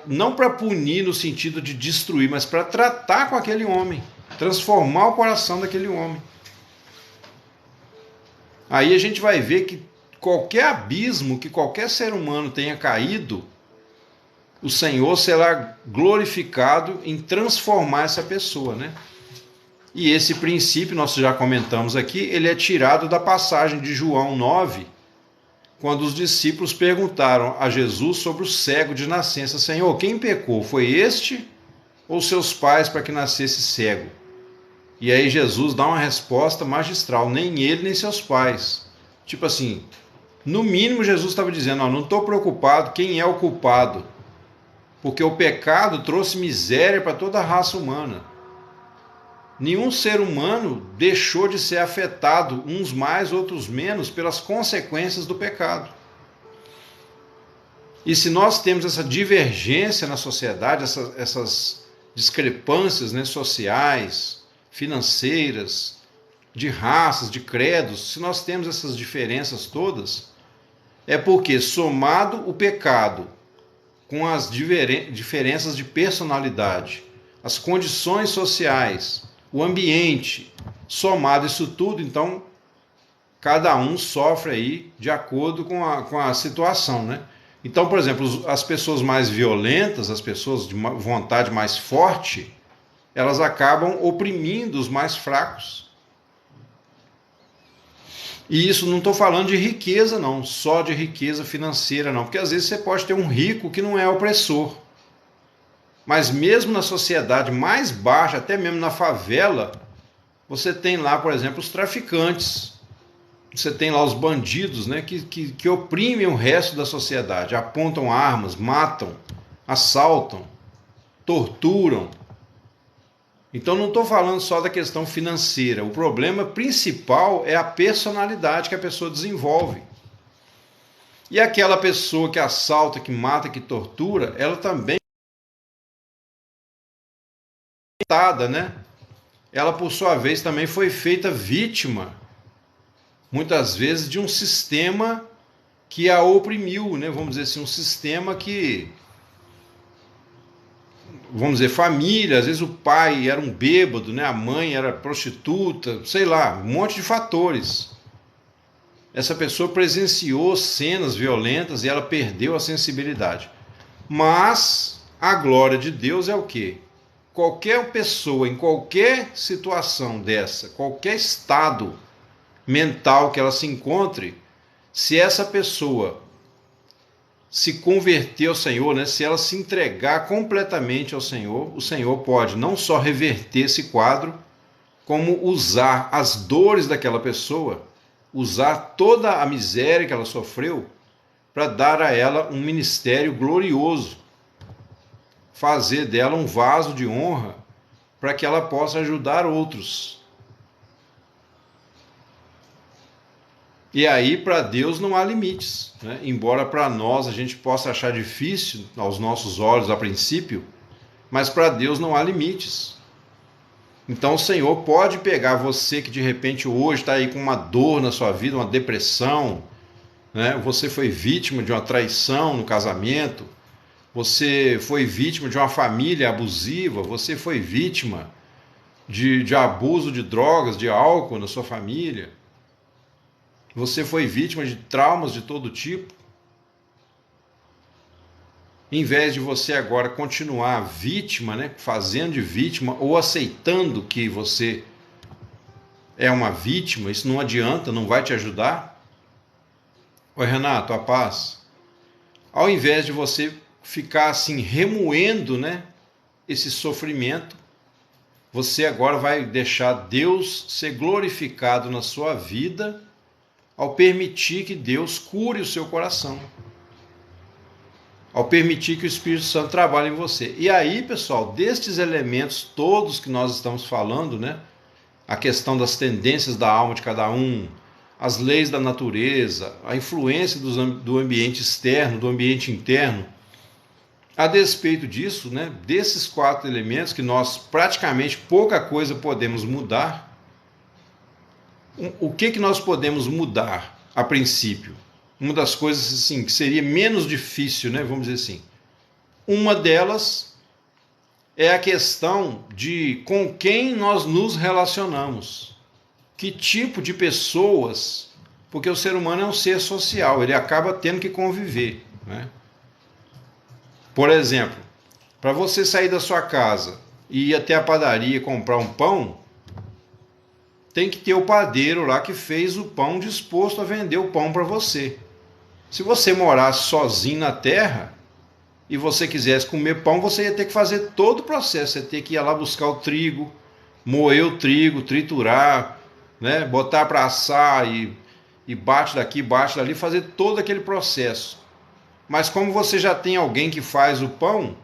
A: não para punir no sentido de destruir, mas para tratar com aquele homem, transformar o coração daquele homem. Aí a gente vai ver que qualquer abismo que qualquer ser humano tenha caído, o Senhor será glorificado em transformar essa pessoa, né? E esse princípio, nós já comentamos aqui, ele é tirado da passagem de João 9, quando os discípulos perguntaram a Jesus sobre o cego de nascença: Senhor, quem pecou? Foi este ou seus pais para que nascesse cego? E aí Jesus dá uma resposta magistral: nem ele, nem seus pais. Tipo assim, no mínimo Jesus estava dizendo: não estou preocupado quem é o culpado, porque o pecado trouxe miséria para toda a raça humana. Nenhum ser humano deixou de ser afetado, uns mais, outros menos, pelas consequências do pecado. E se nós temos essa divergência na sociedade, essas discrepâncias, né, sociais, financeiras, de raças, de credos, se nós temos essas diferenças todas, é porque, somado o pecado com as diferenças de personalidade, as condições sociais, o ambiente, somado isso tudo, então cada um sofre aí de acordo com a situação, né? Então, por exemplo, as pessoas mais violentas, as pessoas de vontade mais forte, elas acabam oprimindo os mais fracos. E isso não estou falando de riqueza, não, só de riqueza financeira, não, porque às vezes você pode ter um rico que não é opressor. Mas mesmo na sociedade mais baixa, até mesmo na favela, você tem lá, por exemplo, os traficantes. Você tem lá os bandidos, né, que oprimem o resto da sociedade, apontam armas, matam, assaltam, torturam. Então não estou falando só da questão financeira. O problema principal é a personalidade que a pessoa desenvolve. E aquela pessoa que assalta, que mata, que tortura, ela também né? Ela, por sua vez, também foi feita vítima, muitas vezes, de um sistema que a oprimiu, né? Vamos dizer assim, um sistema que, vamos dizer, família, às vezes o pai era um bêbado, né? A mãe era prostituta, sei lá, um monte de fatores. Essa pessoa presenciou cenas violentas e ela perdeu a sensibilidade. Mas a glória de Deus é o quê? Qualquer pessoa, em qualquer situação dessa, qualquer estado mental que ela se encontre, se essa pessoa se converter ao Senhor, né, se ela se entregar completamente ao Senhor, o Senhor pode não só reverter esse quadro, como usar as dores daquela pessoa, usar toda a miséria que ela sofreu, para dar a ela um ministério glorioso, fazer dela um vaso de honra para que ela possa ajudar outros. E aí, para Deus não há limites, né? Embora para nós a gente possa achar difícil aos nossos olhos a princípio, mas para Deus não há limites. Então o Senhor pode pegar você que de repente hoje está aí com uma dor na sua vida, uma depressão, né? Você foi vítima de uma traição no casamento, você foi vítima de uma família abusiva, você foi vítima de abuso de drogas, de álcool na sua família, você foi vítima de traumas de todo tipo. Em vez de você agora continuar vítima, né, fazendo de vítima ou aceitando que você é uma vítima, isso não adianta, não vai te ajudar. Oi, Renato, a paz. Ao invés de você ficar assim remoendo, né, esse sofrimento, você agora vai deixar Deus ser glorificado na sua vida ao permitir que Deus cure o seu coração, ao permitir que o Espírito Santo trabalhe em você. E aí, pessoal, destes elementos todos que nós estamos falando, né, a questão das tendências da alma de cada um, as leis da natureza, a influência do ambiente externo, do ambiente interno, a despeito disso, né, desses 4 elementos que nós praticamente pouca coisa podemos mudar, o que nós podemos mudar a princípio? Uma das coisas assim, que seria menos difícil, né, vamos dizer assim. Uma delas é a questão de com quem nós nos relacionamos. Que tipo de pessoas, porque o ser humano é um ser social, ele acaba tendo que conviver, né? Por exemplo, para você sair da sua casa e ir até a padaria comprar um pão, tem que ter o padeiro lá que fez o pão disposto a vender o pão para você. Se você morasse sozinho na terra e você quisesse comer pão, você ia ter que fazer todo o processo. Você ia ter que ir lá buscar o trigo, moer o trigo, triturar, né? Botar para assar e bate daqui, bate dali, fazer todo aquele processo. Mas como você já tem alguém que faz o pão,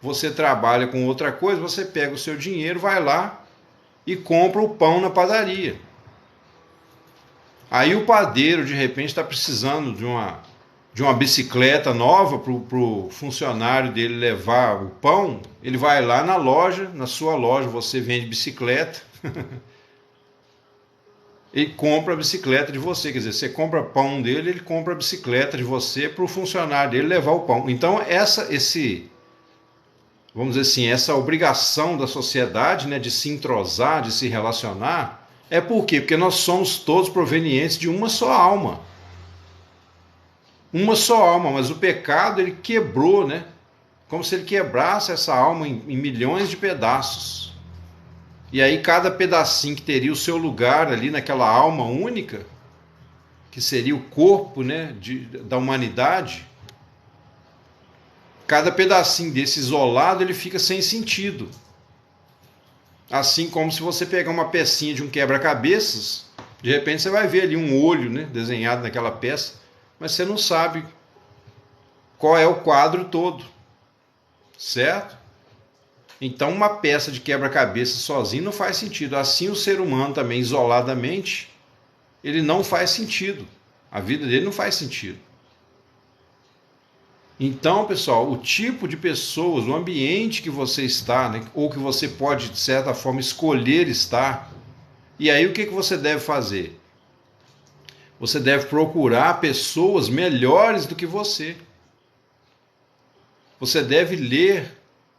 A: você trabalha com outra coisa, você pega o seu dinheiro, vai lá e compra o pão na padaria. Aí o padeiro, de repente, está precisando de uma bicicleta nova para o funcionário dele levar o pão. Ele vai lá na loja, na sua loja você vende bicicleta, ele compra a bicicleta de você. Quer dizer, você compra pão dele, ele compra a bicicleta de você para o funcionário dele levar o pão. Então, vamos dizer assim, essa obrigação da sociedade, né, de se entrosar, de se relacionar, é por quê? Porque nós somos todos provenientes de uma só alma. Uma só alma, mas o pecado ele quebrou, né? Como se ele quebrasse essa alma em milhões de pedaços. E aí cada pedacinho que teria o seu lugar ali naquela alma única, que seria o corpo, né, da humanidade, cada pedacinho desse isolado ele fica sem sentido. Assim como se você pegar uma pecinha de um quebra-cabeças, de repente você vai ver ali um olho, né, desenhado naquela peça, mas você não sabe qual é o quadro todo, certo? Então uma peça de quebra-cabeça sozinho não faz sentido. Assim o ser humano também isoladamente, ele não faz sentido. A vida dele não faz sentido. Então, pessoal, o tipo de pessoas, o ambiente que você está, né, ou que você pode, de certa forma, escolher estar, e aí o que você deve fazer? Você deve procurar pessoas melhores do que você. Você deve ler,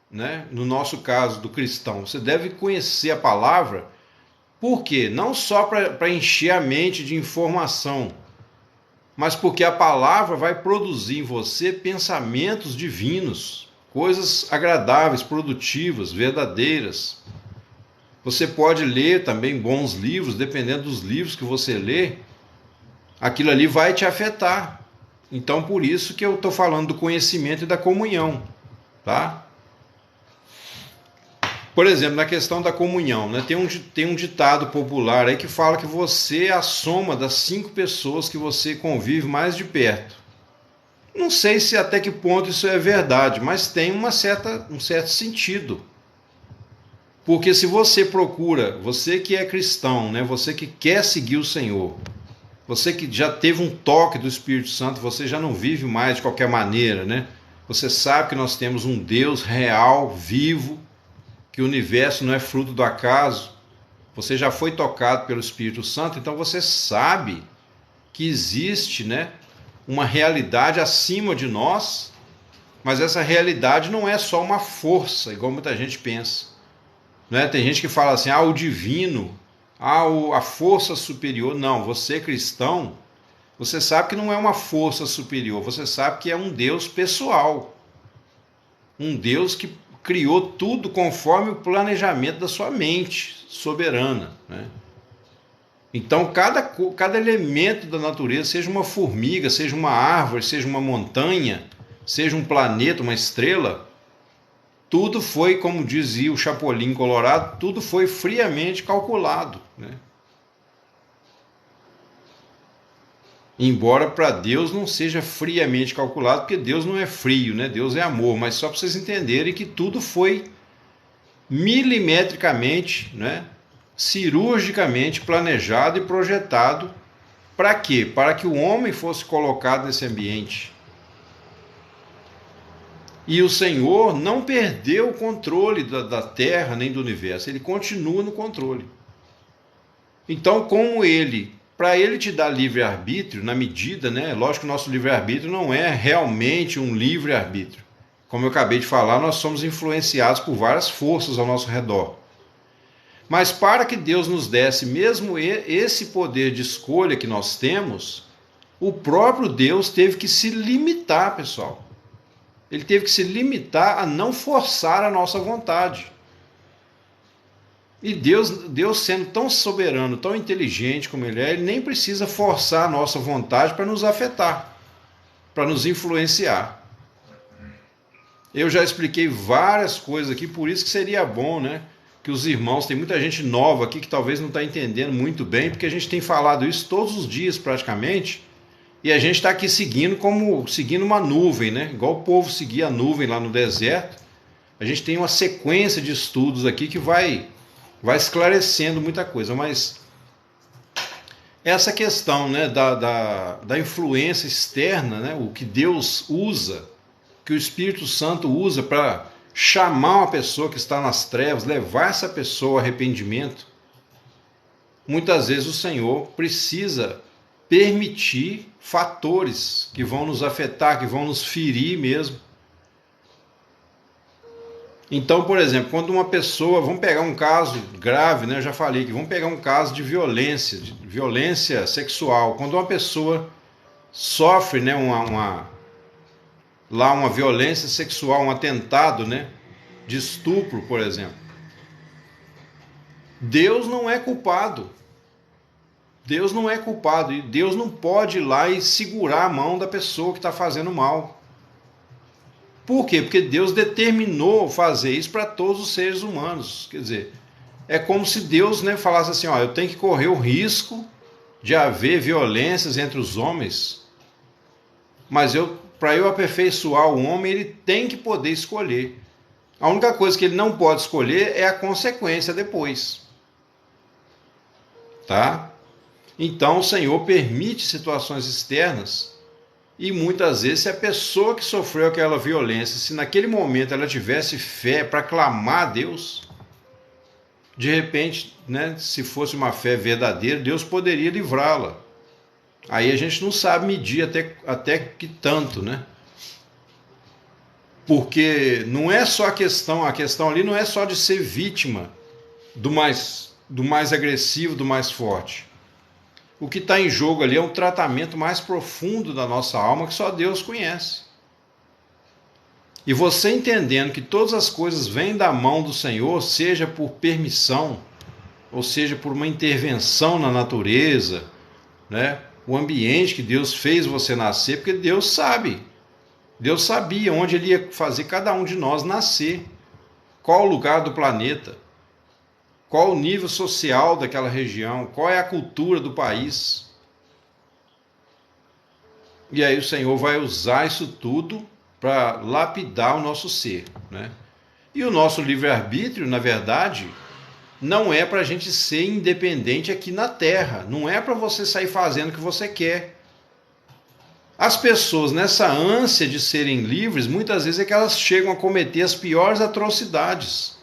A: né, no nosso caso do cristão, você deve conhecer a palavra. Por quê? Não só para encher a mente de informação, mas porque a palavra vai produzir em você pensamentos divinos, coisas agradáveis, produtivas, verdadeiras. Você pode ler também bons livros, dependendo dos livros que você lê, aquilo ali vai te afetar. Então, por isso que eu estou falando do conhecimento e da comunhão, tá? Por exemplo, na questão da comunhão, né, tem um ditado popular aí que fala que você é a soma das 5 pessoas que você convive mais de perto. Não sei se até que ponto isso é verdade, mas tem um certo sentido. Porque se você procura, você que é cristão, né, você que quer seguir o Senhor, você que já teve um toque do Espírito Santo, você já não vive mais de qualquer maneira, né? Você sabe que nós temos um Deus real, vivo, que o universo não é fruto do acaso, você já foi tocado pelo Espírito Santo, então você sabe que existe, né, uma realidade acima de nós, mas essa realidade não é só uma força, igual muita gente pensa. Né? Tem gente que fala assim, o divino, a força superior. Não, você cristão, você sabe que não é uma força superior, você sabe que é um Deus pessoal, um Deus que criou tudo conforme o planejamento da sua mente soberana, né? Então cada elemento da natureza, seja uma formiga, seja uma árvore, seja uma montanha, seja um planeta, uma estrela, tudo foi, como dizia o Chapolin Colorado, tudo foi friamente calculado, né? Embora para Deus não seja friamente calculado, porque Deus não é frio, né? Deus é amor, mas só para vocês entenderem que tudo foi milimetricamente, né, cirurgicamente planejado e projetado. Para quê? Para que o homem fosse colocado nesse ambiente. E o Senhor não perdeu o controle da terra nem do universo, ele continua no controle. Então, como para ele te dar livre-arbítrio, na medida, né? Lógico que o nosso livre-arbítrio não é realmente um livre-arbítrio. Como eu acabei de falar, nós somos influenciados por várias forças ao nosso redor. Mas para que Deus nos desse mesmo esse poder de escolha que nós temos, o próprio Deus teve que se limitar, pessoal. Ele teve que se limitar a não forçar a nossa vontade. E Deus sendo tão soberano, tão inteligente como Ele nem precisa forçar a nossa vontade para nos afetar, para nos influenciar. Eu já expliquei várias coisas aqui, por isso que seria bom, né? Que os irmãos, tem muita gente nova aqui que talvez não está entendendo muito bem, porque a gente tem falado isso todos os dias praticamente, e a gente está aqui seguindo uma nuvem, né? Igual o povo seguia a nuvem lá no deserto. A gente tem uma sequência de estudos aqui que vai esclarecendo muita coisa, mas essa questão, né, da influência externa, né, o que Deus usa, que o Espírito Santo usa para chamar uma pessoa que está nas trevas, levar essa pessoa ao arrependimento, muitas vezes o Senhor precisa permitir fatores que vão nos afetar, que vão nos ferir mesmo. Então, por exemplo, quando uma pessoa, vamos pegar um caso grave, né? Eu já falei que vamos pegar um caso de violência sexual. Quando uma pessoa sofre, né, uma violência sexual, um atentado, né, de estupro, por exemplo. Deus não é culpado. Deus não é culpado e Deus não pode ir lá e segurar a mão da pessoa que está fazendo mal. Por quê? Porque Deus determinou fazer isso para todos os seres humanos. Quer dizer, é como se Deus, né, falasse assim, ó, eu tenho que correr o risco de haver violências entre os homens, mas para eu aperfeiçoar o homem, ele tem que poder escolher. A única coisa que ele não pode escolher é a consequência depois. Tá? Então o Senhor permite situações externas. E muitas vezes, se a pessoa que sofreu aquela violência, se naquele momento ela tivesse fé para clamar a Deus, de repente, né, se fosse uma fé verdadeira, Deus poderia livrá-la. Aí a gente não sabe medir até que tanto, né? Porque não é só a questão ali não é só de ser vítima do mais agressivo, do mais forte. O que está em jogo ali é um tratamento mais profundo da nossa alma que só Deus conhece. E você entendendo que todas as coisas vêm da mão do Senhor, seja por permissão, ou seja por uma intervenção na natureza, né? O ambiente que Deus fez você nascer, porque Deus sabe. Deus sabia onde Ele ia fazer cada um de nós nascer, qual o lugar do planeta, qual o nível social daquela região, qual é a cultura do país. E aí o Senhor vai usar isso tudo para lapidar o nosso ser, né? E o nosso livre-arbítrio, na verdade, não é para a gente ser independente aqui na Terra, não é para você sair fazendo o que você quer. As pessoas, nessa ânsia de serem livres, muitas vezes é que elas chegam a cometer as piores atrocidades.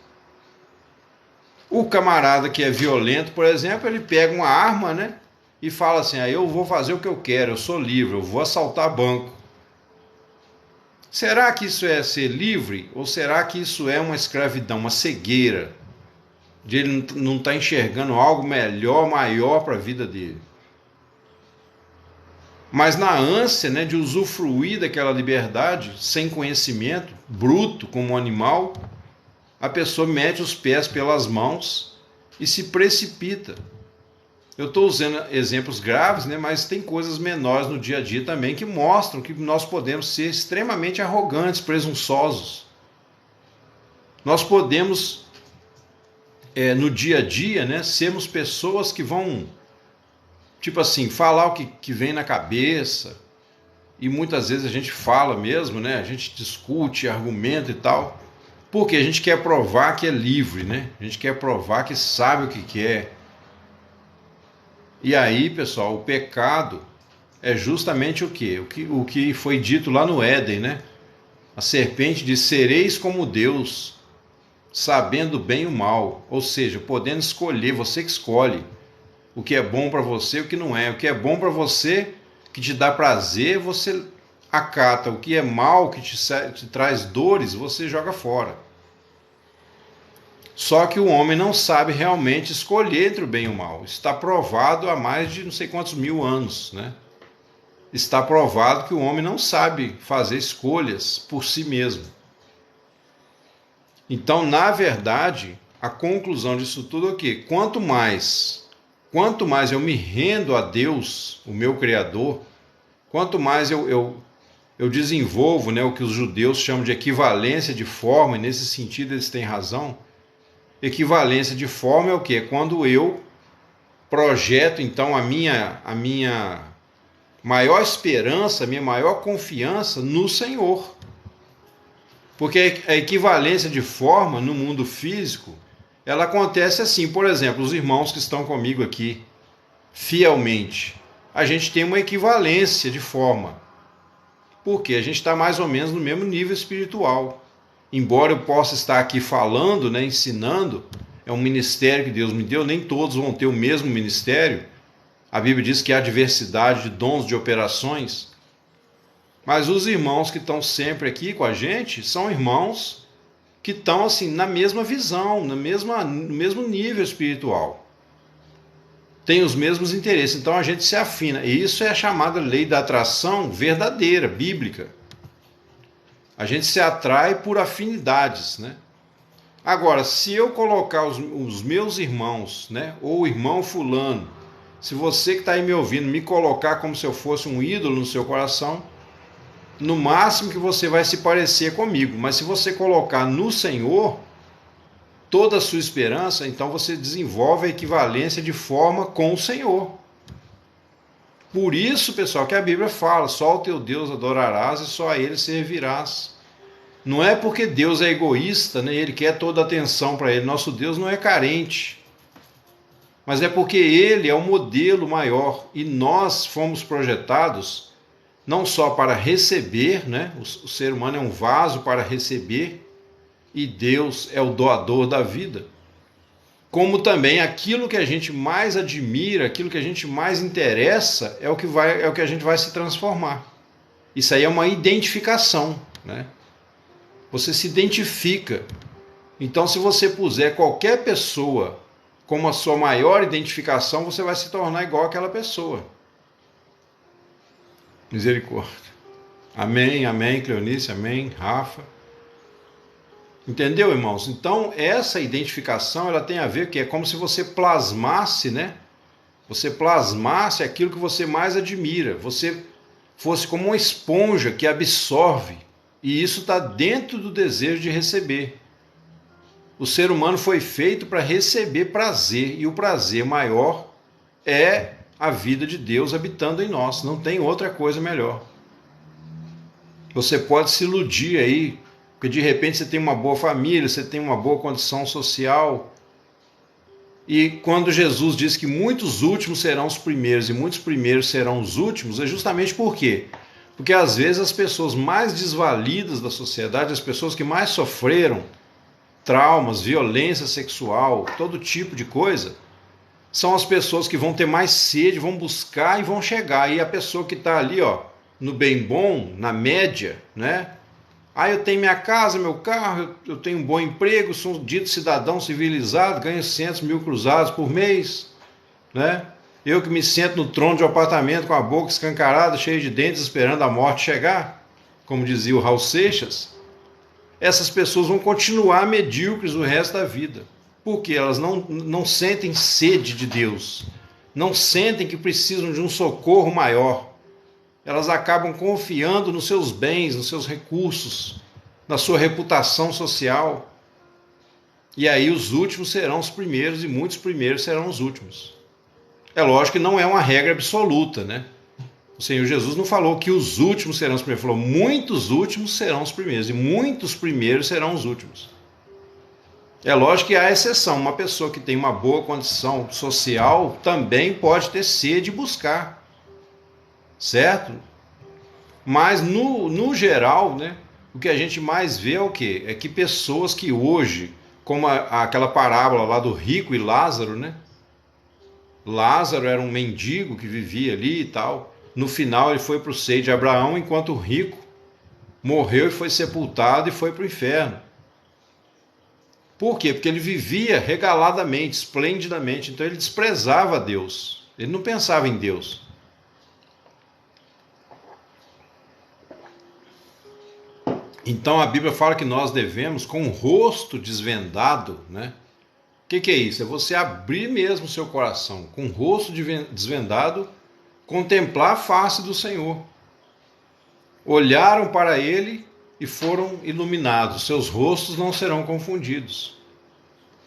A: O camarada que é violento, por exemplo, ele pega uma arma, né, e fala assim, eu vou fazer o que eu quero, eu sou livre, eu vou assaltar banco. Será que isso é ser livre? Ou será que isso é uma escravidão, uma cegueira? De ele não estar enxergando algo melhor, maior para a vida dele? Mas na ânsia, né, de usufruir daquela liberdade, sem conhecimento, bruto como um animal, a pessoa mete os pés pelas mãos e se precipita. Eu estou usando exemplos graves, né, mas tem coisas menores no dia a dia também que mostram que nós podemos ser extremamente arrogantes, presunçosos. Nós podemos, no dia a dia, né, sermos pessoas que vão, tipo assim, falar o que vem na cabeça, e muitas vezes a gente fala mesmo, né, a gente discute, argumenta e tal, porque a gente quer provar que é livre, né? A gente quer provar que sabe o que quer. E aí, pessoal, o pecado é justamente o quê? O que foi dito lá no Éden, né? A serpente diz, sereis como Deus, sabendo bem e o mal. Ou seja, podendo escolher, você que escolhe o que é bom para você e o que não é. O que é bom para você, que te dá prazer, você acata. O que é mal, que te traz dores, você joga fora. Só que o homem não sabe realmente escolher entre o bem e o mal. Está provado há mais de não sei quantos mil anos, né? Está provado que o homem não sabe fazer escolhas por si mesmo. Então, na verdade, a conclusão disso tudo é o quê? Quanto mais eu me rendo a Deus, o meu Criador, quanto mais eu desenvolvo, né, o que os judeus chamam de equivalência de forma, e nesse sentido eles têm razão. Equivalência de forma é o quê? É quando eu projeto então a minha maior esperança, a minha maior confiança no Senhor. Porque a equivalência de forma no mundo físico, ela acontece assim. Por exemplo, os irmãos que estão comigo aqui, fielmente, a gente tem uma equivalência de forma. Porque a gente está mais ou menos no mesmo nível espiritual. Embora eu possa estar aqui falando, né, ensinando, é um ministério que Deus me deu, nem todos vão ter o mesmo ministério. A Bíblia diz que há diversidade de dons, de operações. Mas os irmãos que estão sempre aqui com a gente são irmãos que estão assim na mesma visão, no mesmo nível espiritual. Tem os mesmos interesses, então a gente se afina. E isso é a chamada lei da atração verdadeira, bíblica. A gente se atrai por afinidades, né? Agora, se eu colocar os meus irmãos, né, ou o irmão fulano, se você que está aí me ouvindo me colocar como se eu fosse um ídolo no seu coração, no máximo que você vai se parecer comigo. Mas se você colocar no Senhor toda a sua esperança, então você desenvolve a equivalência de forma com o Senhor. Por isso, pessoal, que a Bíblia fala, só o teu Deus adorarás e só a Ele servirás. Não é porque Deus é egoísta, né? Ele quer toda a atenção para Ele. Nosso Deus não é carente. Mas é porque Ele é o modelo maior e nós fomos projetados não só para receber, né? O ser humano é um vaso para receber e Deus é o doador da vida. Como também aquilo que a gente mais admira, aquilo que a gente mais interessa é o que a gente vai se transformar. Isso aí é uma identificação, né? Você se identifica. Então, se você puser qualquer pessoa como a sua maior identificação, você vai se tornar igual àquela pessoa. Misericórdia. Amém, amém, Cleonice, amém, Rafa. Entendeu, irmãos? Então, essa identificação, ela tem a ver que é como se você plasmasse, né? Você plasmasse aquilo que você mais admira. Você fosse como uma esponja que absorve. E isso está dentro do desejo de receber. O ser humano foi feito para receber prazer. E o prazer maior é a vida de Deus habitando em nós. Não tem outra coisa melhor. Você pode se iludir aí, porque de repente você tem uma boa família, você tem uma boa condição social. E quando Jesus diz que muitos últimos serão os primeiros e muitos primeiros serão os últimos, é justamente por quê? Porque às vezes as pessoas mais desvalidas da sociedade, as pessoas que mais sofreram traumas, violência sexual, todo tipo de coisa, são as pessoas que vão ter mais sede, vão buscar e vão chegar. E a pessoa que está ali, ó, no bem bom, na média, né? Ah, eu tenho minha casa, meu carro, eu tenho um bom emprego, sou um dito cidadão civilizado, ganho 100 mil cruzados por mês, né? Eu que me sento no trono de um apartamento com a boca escancarada, cheia de dentes, esperando a morte chegar, como dizia o Raul Seixas. Essas pessoas vão continuar medíocres o resto da vida. Porque elas não sentem sede de Deus, não sentem que precisam de um socorro maior. Elas acabam confiando nos seus bens, nos seus recursos, na sua reputação social. E aí os últimos serão os primeiros e muitos primeiros serão os últimos. É lógico que não é uma regra absoluta, né? O Senhor Jesus não falou que os últimos serão os primeiros, falou muitos últimos serão os primeiros e muitos primeiros serão os últimos. É lógico que há exceção. Uma pessoa que tem uma boa condição social também pode ter sede de buscar. Certo? Mas no geral, né, o que a gente mais vê é o quê? É que pessoas que hoje, como aquela parábola lá do rico e Lázaro, né? Lázaro era um mendigo que vivia ali e tal. No final ele foi para o seio de Abraão, enquanto o rico morreu e foi sepultado e foi para o inferno. Por quê? Porque ele vivia regaladamente, esplendidamente. Então ele desprezava Deus. Ele não pensava em Deus. Então a Bíblia fala que nós devemos, com o rosto desvendado, né, que é isso? É você abrir mesmo o seu coração, com o rosto desvendado, contemplar a face do Senhor. Olharam para ele e foram iluminados, seus rostos não serão confundidos.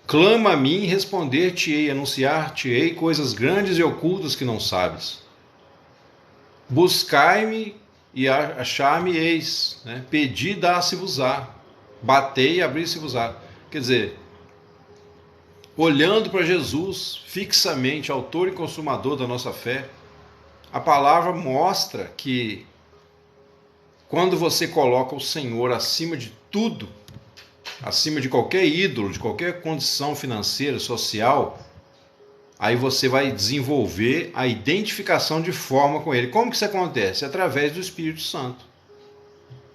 A: Clama a mim e responder-te-ei, anunciar-te-ei coisas grandes e ocultas que não sabes. Buscai-me e achar-me-eis, né? Pedi, dá-se-vos-á. Batei e abri-se-vos-á. Quer dizer, olhando para Jesus fixamente, autor e consumador da nossa fé, a palavra mostra que quando você coloca o Senhor acima de tudo, acima de qualquer ídolo, de qualquer condição financeira, social, aí você vai desenvolver a identificação de forma com Ele. Como que isso acontece? Através do Espírito Santo.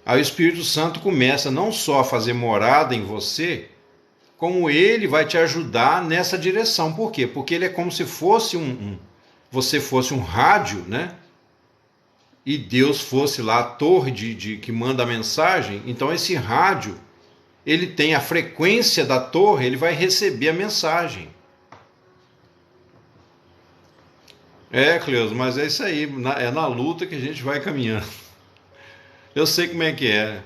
A: Aí o Espírito Santo começa não só a fazer morada em você, como Ele vai te ajudar nessa direção. Por quê? Porque Ele é como se fosse você fosse um rádio, né? E Deus fosse lá a torre que manda a mensagem. Então esse rádio, ele tem a frequência da torre, ele vai receber a mensagem. Cleusa, mas é isso aí, é na luta que a gente vai caminhando. Eu sei como é que é.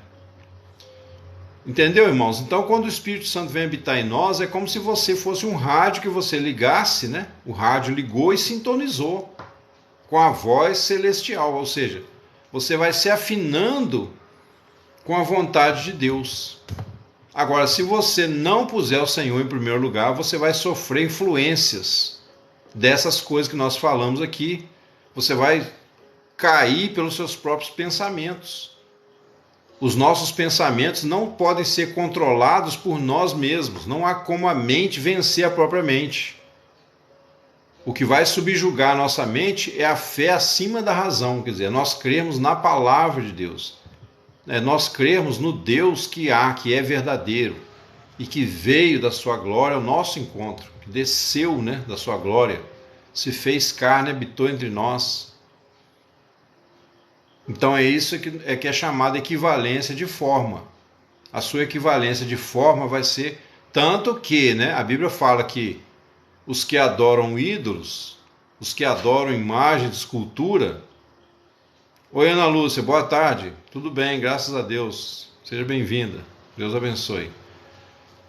A: Entendeu, irmãos? Então, quando o Espírito Santo vem habitar em nós, é como se você fosse um rádio que você ligasse, né? O rádio ligou e sintonizou com a voz celestial, ou seja, você vai se afinando com a vontade de Deus. Agora, se você não puser o Senhor em primeiro lugar, você vai sofrer influências dessas coisas que nós falamos aqui. Você vai cair pelos seus próprios pensamentos. Os nossos pensamentos não podem ser controlados por nós mesmos. Não há como a mente vencer a própria mente. O que vai subjugar a nossa mente é a fé acima da razão, quer dizer, nós cremos na palavra de Deus. Nós cremos no Deus que há, que é verdadeiro e que veio da sua glória ao nosso encontro, que desceu, né, da sua glória, se fez carne, habitou entre nós. Então é isso que é chamada equivalência de forma. A sua equivalência de forma vai ser tanto que, né, a Bíblia fala que os que adoram ídolos, os que adoram imagem de escultura. Oi, Ana Lúcia, boa tarde. Tudo bem, graças a Deus. Seja bem-vinda. Deus abençoe.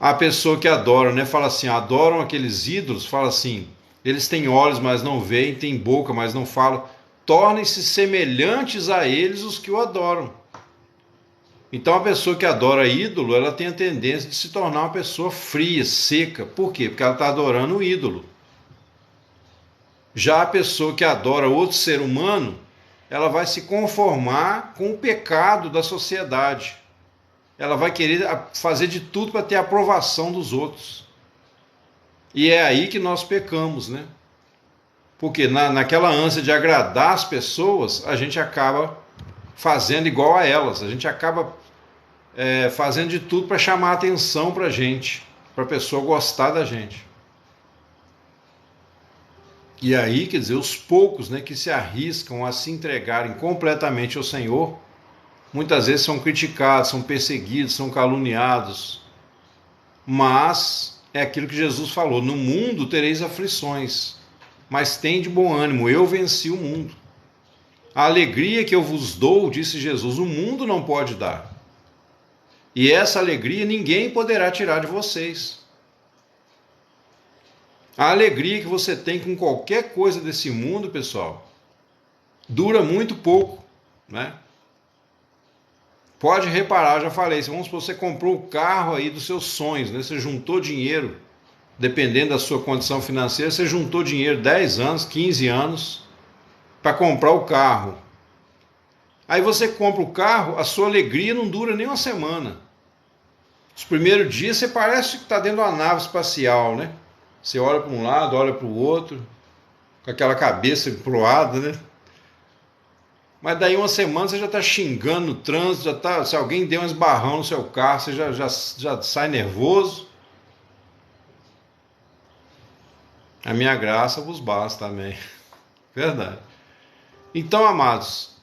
A: A pessoa que adora, né, fala assim, adoram aqueles ídolos, fala assim, eles têm olhos, mas não veem, têm boca, mas não falam. Tornem-se semelhantes a eles os que o adoram. Então a pessoa que adora ídolo, ela tem a tendência de se tornar uma pessoa fria, seca. Por quê? Porque ela está adorando o ídolo. Já a pessoa que adora outro ser humano, ela vai se conformar com o pecado da sociedade. Ela vai querer fazer de tudo para ter a aprovação dos outros. E é aí que nós pecamos, né? Porque naquela ânsia de agradar as pessoas, a gente acaba fazendo igual a elas. A gente acaba fazendo de tudo para chamar a atenção para a gente, para a pessoa gostar da gente. E aí, quer dizer, os poucos, né, que se arriscam a se entregarem completamente ao Senhor, muitas vezes são criticados, são perseguidos, são caluniados. Mas é aquilo que Jesus falou: no mundo tereis aflições, mas tende bom ânimo, eu venci o mundo. A alegria que eu vos dou, disse Jesus, o mundo não pode dar. E essa alegria ninguém poderá tirar de vocês. A alegria que você tem com qualquer coisa desse mundo, pessoal, dura muito pouco, né? Pode reparar, já falei, vamos supor, você comprou o carro aí dos seus sonhos, né? Você juntou dinheiro, dependendo da sua condição financeira, você juntou dinheiro 10 anos, 15 anos, para comprar o carro. Aí você compra o carro, a sua alegria não dura nem uma semana. Os primeiros dias você parece que está dentro de uma nave espacial, né? Você olha para um lado, olha para o outro, com aquela cabeça emproada, né? Mas daí uma semana você já está xingando no trânsito, se alguém der um esbarrão no seu carro, você já sai nervoso. A minha graça vos basta, amém. Verdade. Então, amados,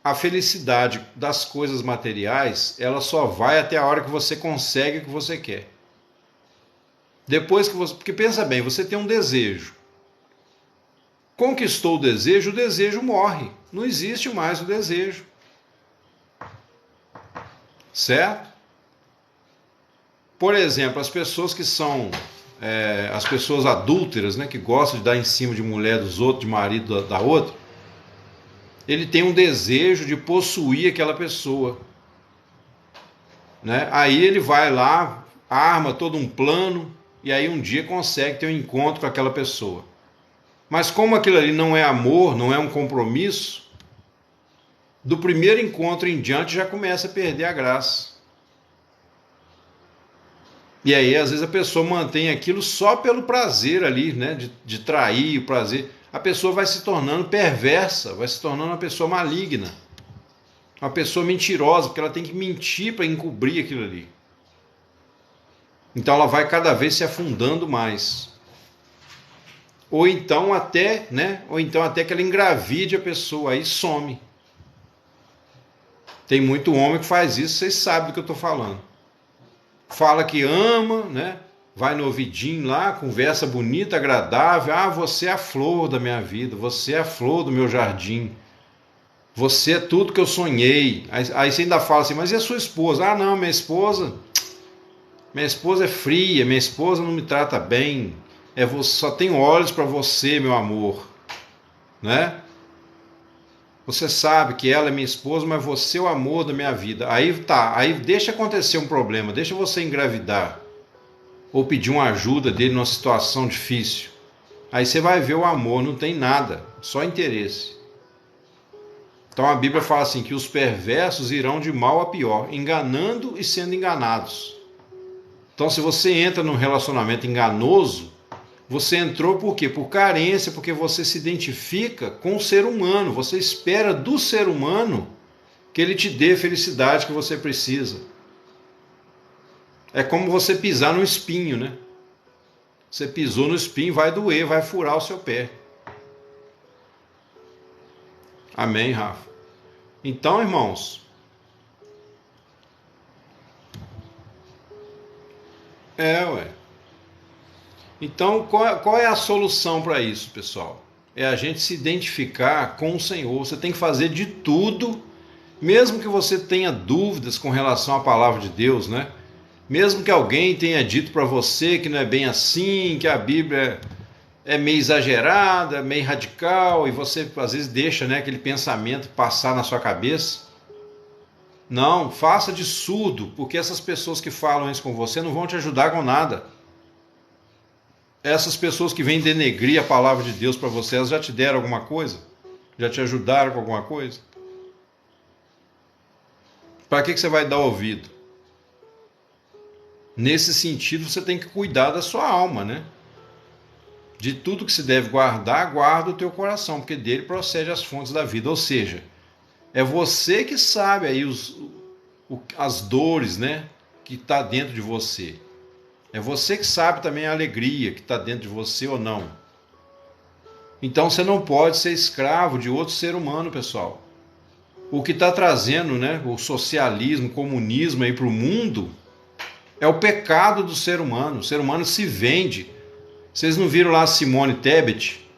A: a felicidade das coisas materiais, ela só vai até a hora que você consegue o que você quer. Depois que você... Porque pensa bem, você tem um desejo. Conquistou o desejo morre. Não existe mais o desejo. Certo? Por exemplo, as pessoas que são... as pessoas adúlteras, né, que gostam de dar em cima de mulher dos outros, de marido da outra, ele tem um desejo de possuir aquela pessoa. Né? Aí ele vai lá, arma todo um plano, e aí um dia consegue ter um encontro com aquela pessoa. Mas como aquilo ali não é amor, não é um compromisso, do primeiro encontro em diante já começa a perder a graça. E aí às vezes a pessoa mantém aquilo só pelo prazer ali, né? De trair o prazer. A pessoa vai se tornando perversa, vai se tornando uma pessoa maligna. Uma pessoa mentirosa, porque ela tem que mentir para encobrir aquilo ali. Então ela vai cada vez se afundando mais. Ou então até, né? Ou então até que ela engravide a pessoa, aí some. Tem muito homem que faz isso, vocês sabem do que eu estou falando. Fala que ama, né? Vai no ouvidinho lá, conversa bonita, agradável. Ah, você é a flor da minha vida, você é a flor do meu jardim. Você é tudo que eu sonhei. Aí você ainda fala assim, mas e a sua esposa? Ah, não, minha esposa é fria, minha esposa não me trata bem. Só tenho olhos para você, meu amor. Né? Você sabe que ela é minha esposa, mas você é o amor da minha vida. Aí tá, aí deixa acontecer um problema, deixa você engravidar. Ou pedir uma ajuda dele numa situação difícil. Aí você vai ver o amor, não tem nada, só interesse. Então a Bíblia fala assim, que os perversos irão de mal a pior, enganando e sendo enganados. Então se você entra num relacionamento enganoso, você entrou por quê? Por carência, porque você se identifica com o ser humano, você espera do ser humano que ele te dê a felicidade que você precisa. É como você pisar no espinho, né? Você pisou no espinho, vai doer, vai furar o seu pé. Amém, Rafa? Então, irmãos, Então, qual é a solução para isso, pessoal? É a gente se identificar com o Senhor. Você tem que fazer de tudo, mesmo que você tenha dúvidas com relação à palavra de Deus, né? Mesmo que alguém tenha dito para você que não é bem assim, que a Bíblia é meio exagerada, meio radical, e você às vezes deixa, né, aquele pensamento passar na sua cabeça. Não, faça de surdo, porque essas pessoas que falam isso com você não vão te ajudar com nada. Essas pessoas que vêm denegrir a palavra de Deus para você, elas já te deram alguma coisa? Já te ajudaram com alguma coisa? Para que você vai dar ouvido? Nesse sentido, você tem que cuidar da sua alma, né? De tudo que se deve guardar, guarda o teu coração, porque dele procede as fontes da vida. Ou seja, é você que sabe aí as dores, né, que está dentro de você. É você que sabe também a alegria que está dentro de você ou não. Então você não pode ser escravo de outro ser humano, pessoal. O que está trazendo, né, o socialismo, o comunismo aí para o mundo é o pecado do ser humano. O ser humano se vende. Vocês não viram lá a Simone Tebet?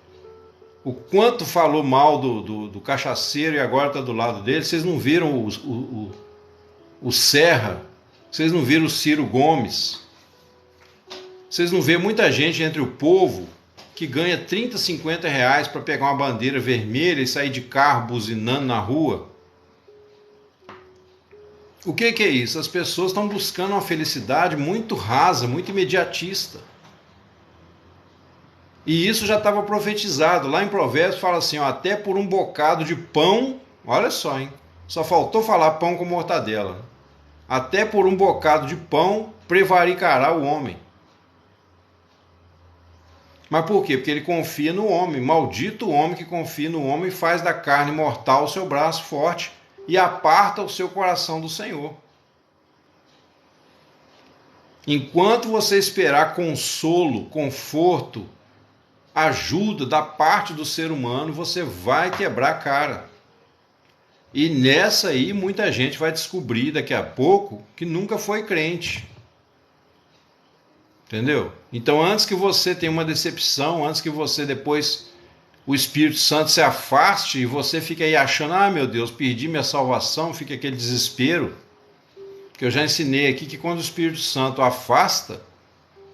A: O quanto falou mal do cachaceiro e agora está do lado dele. Vocês não viram o Serra? Vocês não viram o Ciro Gomes? Vocês não vêem muita gente entre o povo que ganha 30, 50 reais para pegar uma bandeira vermelha e sair de carro buzinando na rua? O que é isso? As pessoas estão buscando uma felicidade muito rasa, muito imediatista. E isso já estava profetizado. Lá em Provérbios fala assim, ó, até por um bocado de pão, olha só, hein? Só faltou falar pão com mortadela. Até por um bocado de pão prevaricará o homem. Mas por quê? Porque ele confia no homem. Maldito o homem que confia no homem e faz da carne mortal o seu braço forte e aparta o seu coração do Senhor. Enquanto você esperar consolo, conforto, ajuda da parte do ser humano, você vai quebrar a cara. E nessa aí muita gente vai descobrir daqui a pouco que nunca foi crente. Entendeu? Então, antes que você tenha uma decepção, antes que você depois o Espírito Santo se afaste e você fique aí achando, ah, meu Deus, perdi minha salvação, fica aquele desespero, que eu já ensinei aqui que quando o Espírito Santo afasta,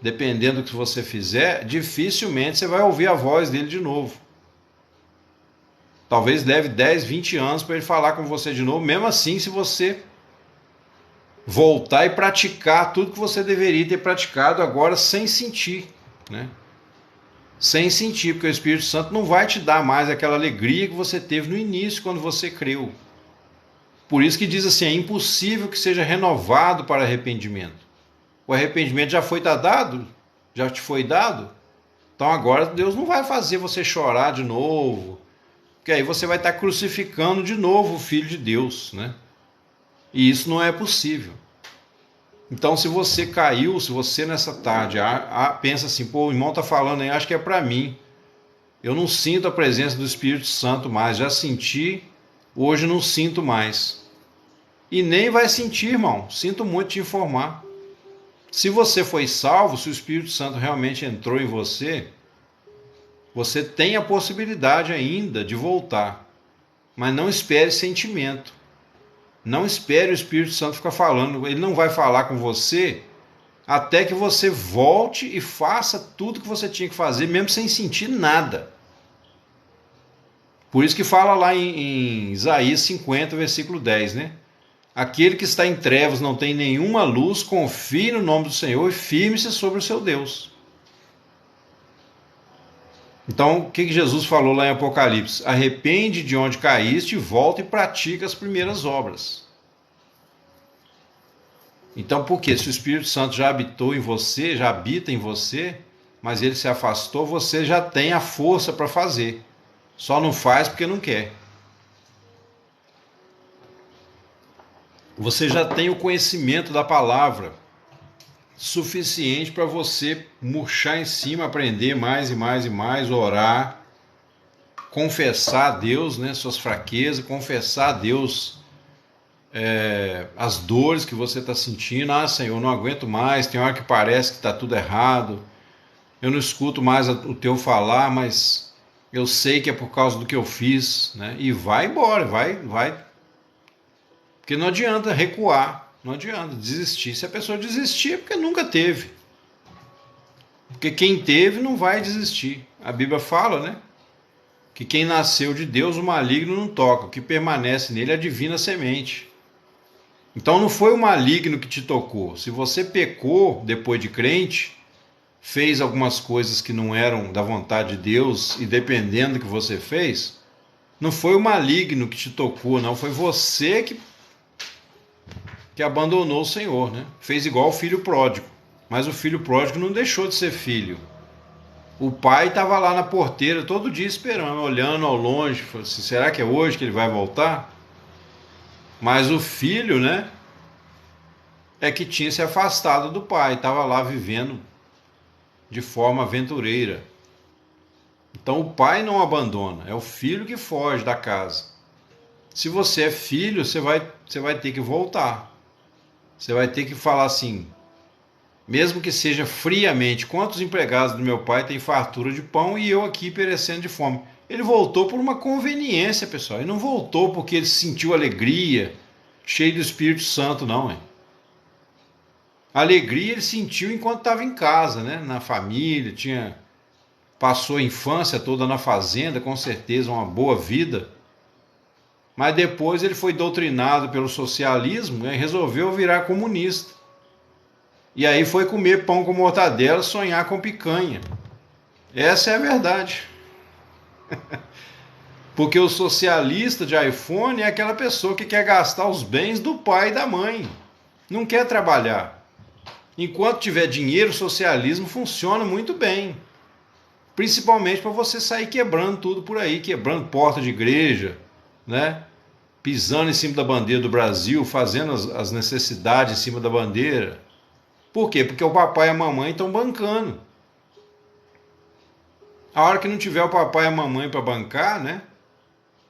A: dependendo do que você fizer, dificilmente você vai ouvir a voz dele de novo. Talvez leve 10, 20 anos para ele falar com você de novo, mesmo assim, se você voltar e praticar tudo que você deveria ter praticado agora sem sentir, né? Sem sentir, porque o Espírito Santo não vai te dar mais aquela alegria que você teve no início quando você creu. Por isso que diz assim, é impossível que seja renovado para arrependimento. O arrependimento já foi dado, já te foi dado, então agora Deus não vai fazer você chorar de novo, porque aí você vai estar crucificando de novo o Filho de Deus, né? E isso não é possível. Então, se você caiu, se você nessa tarde pensa assim, pô, o irmão está falando aí, acho que é para mim. Eu não sinto a presença do Espírito Santo mais, já senti, hoje não sinto mais. E nem vai sentir, irmão, sinto muito te informar. Se você foi salvo, se o Espírito Santo realmente entrou em você, você tem a possibilidade ainda de voltar. Mas não espere sentimento. Não espere o Espírito Santo ficar falando. Ele não vai falar com você até que você volte e faça tudo que você tinha que fazer, mesmo sem sentir nada. Por isso que fala lá em Isaías 50, versículo 10, né? Aquele que está em trevas não tem nenhuma luz, confie no nome do Senhor e firme-se sobre o seu Deus. Então, o que Jesus falou lá em Apocalipse? Arrepende de onde caíste, volta e pratica as primeiras obras. Então, por quê? Se o Espírito Santo já habitou em você, já habita em você, mas ele se afastou, você já tem a força para fazer. Só não faz porque não quer. Você já tem o conhecimento da palavra suficiente para você murchar em cima, aprender mais e mais e mais, orar, confessar a Deus, né, suas fraquezas, confessar a Deus as dores que você está sentindo. Ah, Senhor, eu não aguento mais, tem hora que parece que está tudo errado, eu não escuto mais o teu falar, mas eu sei que é por causa do que eu fiz, né? E vai embora, vai. Porque não adianta recuar. Não adianta desistir. Se a pessoa desistir é porque nunca teve. Porque quem teve não vai desistir. A Bíblia fala, né? Que quem nasceu de Deus, o maligno não toca. O que permanece nele é a divina semente. Então não foi o maligno que te tocou. Se você pecou depois de crente, fez algumas coisas que não eram da vontade de Deus, e dependendo do que você fez, não foi o maligno que te tocou, não. Foi você que abandonou o Senhor, né? Fez igual o filho pródigo. Mas o filho pródigo não deixou de ser filho. O pai estava lá na porteira todo dia esperando, olhando ao longe, falou assim, será que é hoje que ele vai voltar? Mas o filho, né, é que tinha se afastado do pai, estava lá vivendo de forma aventureira. Então o pai não abandona, é o filho que foge da casa. Se você é filho, você vai ter que voltar. Você vai ter que falar assim, mesmo que seja friamente, quantos empregados do meu pai têm fartura de pão e eu aqui perecendo de fome? Ele voltou por uma conveniência, pessoal. Ele não voltou porque ele sentiu alegria, cheio do Espírito Santo, não. A alegria ele sentiu enquanto estava em casa, né? Na família, passou a infância toda na fazenda, com certeza uma boa vida. Mas depois ele foi doutrinado pelo socialismo e resolveu virar comunista. E aí foi comer pão com mortadela, sonhar com picanha. Essa é a verdade. Porque o socialista de iPhone é aquela pessoa que quer gastar os bens do pai e da mãe. Não quer trabalhar. Enquanto tiver dinheiro, o socialismo funciona muito bem. Principalmente para você sair quebrando tudo por aí, quebrando porta de igreja, né? Pisando em cima da bandeira do Brasil, fazendo as necessidades em cima da bandeira. Por quê? Porque o papai e a mamãe estão bancando. A hora que não tiver o papai e a mamãe para bancar, né?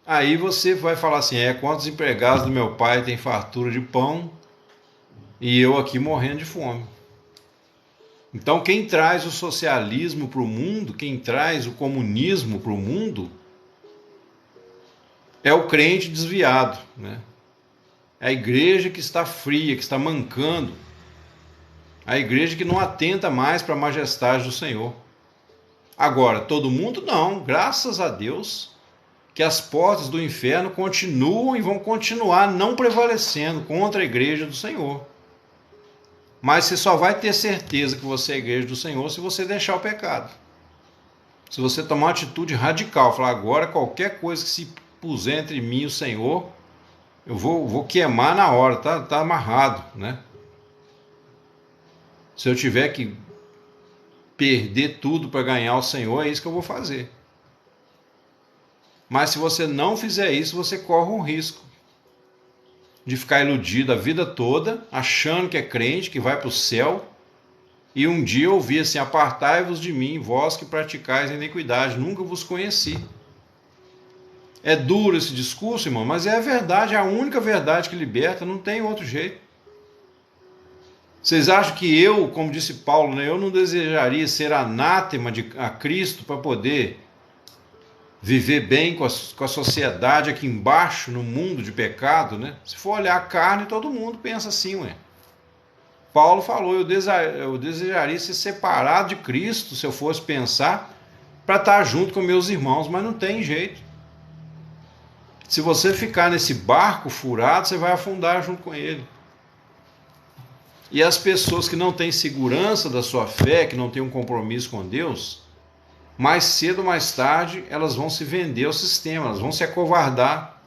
A: Aí você vai falar assim, quantos empregados do meu pai têm fartura de pão e eu aqui morrendo de fome. Então, quem traz o socialismo para o mundo, quem traz o comunismo para o mundo, é o crente desviado, né? É a igreja que está fria, que está mancando, a igreja que não atenta mais para a majestade do Senhor. Agora, todo mundo não, graças a Deus, que as portas do inferno continuam e vão continuar não prevalecendo contra a igreja do Senhor. Mas você só vai ter certeza que você é a igreja do Senhor se você deixar o pecado. Se você tomar uma atitude radical, falar agora qualquer coisa que se puser entre mim e o Senhor, eu vou queimar na hora, tá amarrado, né? Se eu tiver que perder tudo para ganhar o Senhor, é isso que eu vou fazer. Mas se você não fizer isso, você corre um risco de ficar iludido a vida toda, achando que é crente, que vai para o céu, e um dia ouvir assim: apartai-vos de mim, vós que praticais a iniquidade, nunca vos conheci. É duro esse discurso, irmão, mas é a verdade, é a única verdade que liberta, não tem outro jeito. Vocês acham que eu, como disse Paulo, né, eu não desejaria ser anátema a Cristo para poder viver bem com a sociedade aqui embaixo, no mundo de pecado, né? Se for olhar a carne, todo mundo pensa assim, ué. Paulo falou: eu desejaria ser separado de Cristo, se eu fosse pensar, para estar junto com meus irmãos, mas não tem jeito. Se você ficar nesse barco furado, você vai afundar junto com ele. E as pessoas que não têm segurança da sua fé, que não têm um compromisso com Deus, mais cedo ou mais tarde elas vão se vender ao sistema, elas vão se acovardar.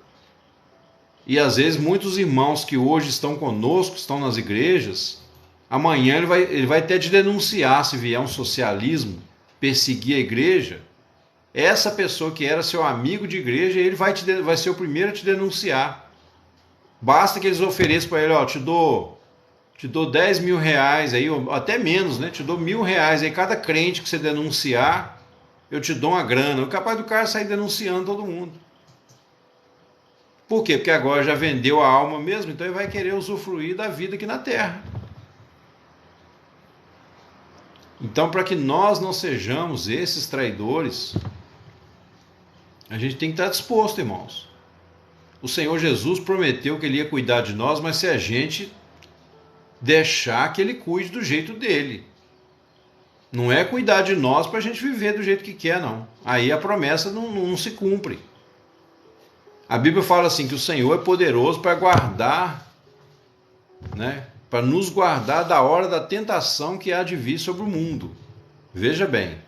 A: E às vezes muitos irmãos que hoje estão conosco, estão nas igrejas, amanhã ele vai até te denunciar se vier um socialismo, perseguir a igreja. Essa pessoa que era seu amigo de igreja, ele vai ser o primeiro a te denunciar. Basta que eles ofereçam para ele: ó, te dou 10 mil reais, aí, até menos, né? Te dou R$1.000, aí cada crente que você denunciar, eu te dou uma grana. É capaz do cara sair denunciando todo mundo. Por quê? Porque agora já vendeu a alma mesmo, então ele vai querer usufruir da vida aqui na terra. Então, para que nós não sejamos esses traidores, a gente tem que estar disposto, irmãos. O Senhor Jesus prometeu que Ele ia cuidar de nós, mas se a gente deixar que Ele cuide do jeito dele. Não é cuidar de nós para a gente viver do jeito que quer, não. Aí a promessa não se cumpre. A Bíblia fala assim que o Senhor é poderoso para guardar, né? Para nos guardar da hora da tentação que há de vir sobre o mundo. Veja bem.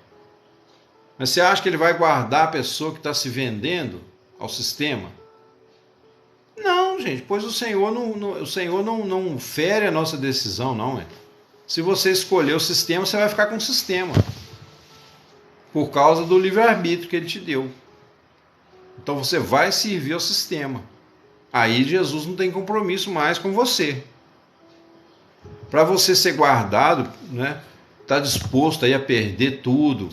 A: Mas você acha que Ele vai guardar a pessoa que está se vendendo ao sistema? Não, gente, pois o Senhor não fere a nossa decisão, não é? Se você escolher o sistema, você vai ficar com o sistema, por causa do livre-arbítrio que Ele te deu. Então você vai servir ao sistema. Aí Jesus não tem compromisso mais com você. Para você ser guardado, né? Tá disposto aí a perder tudo.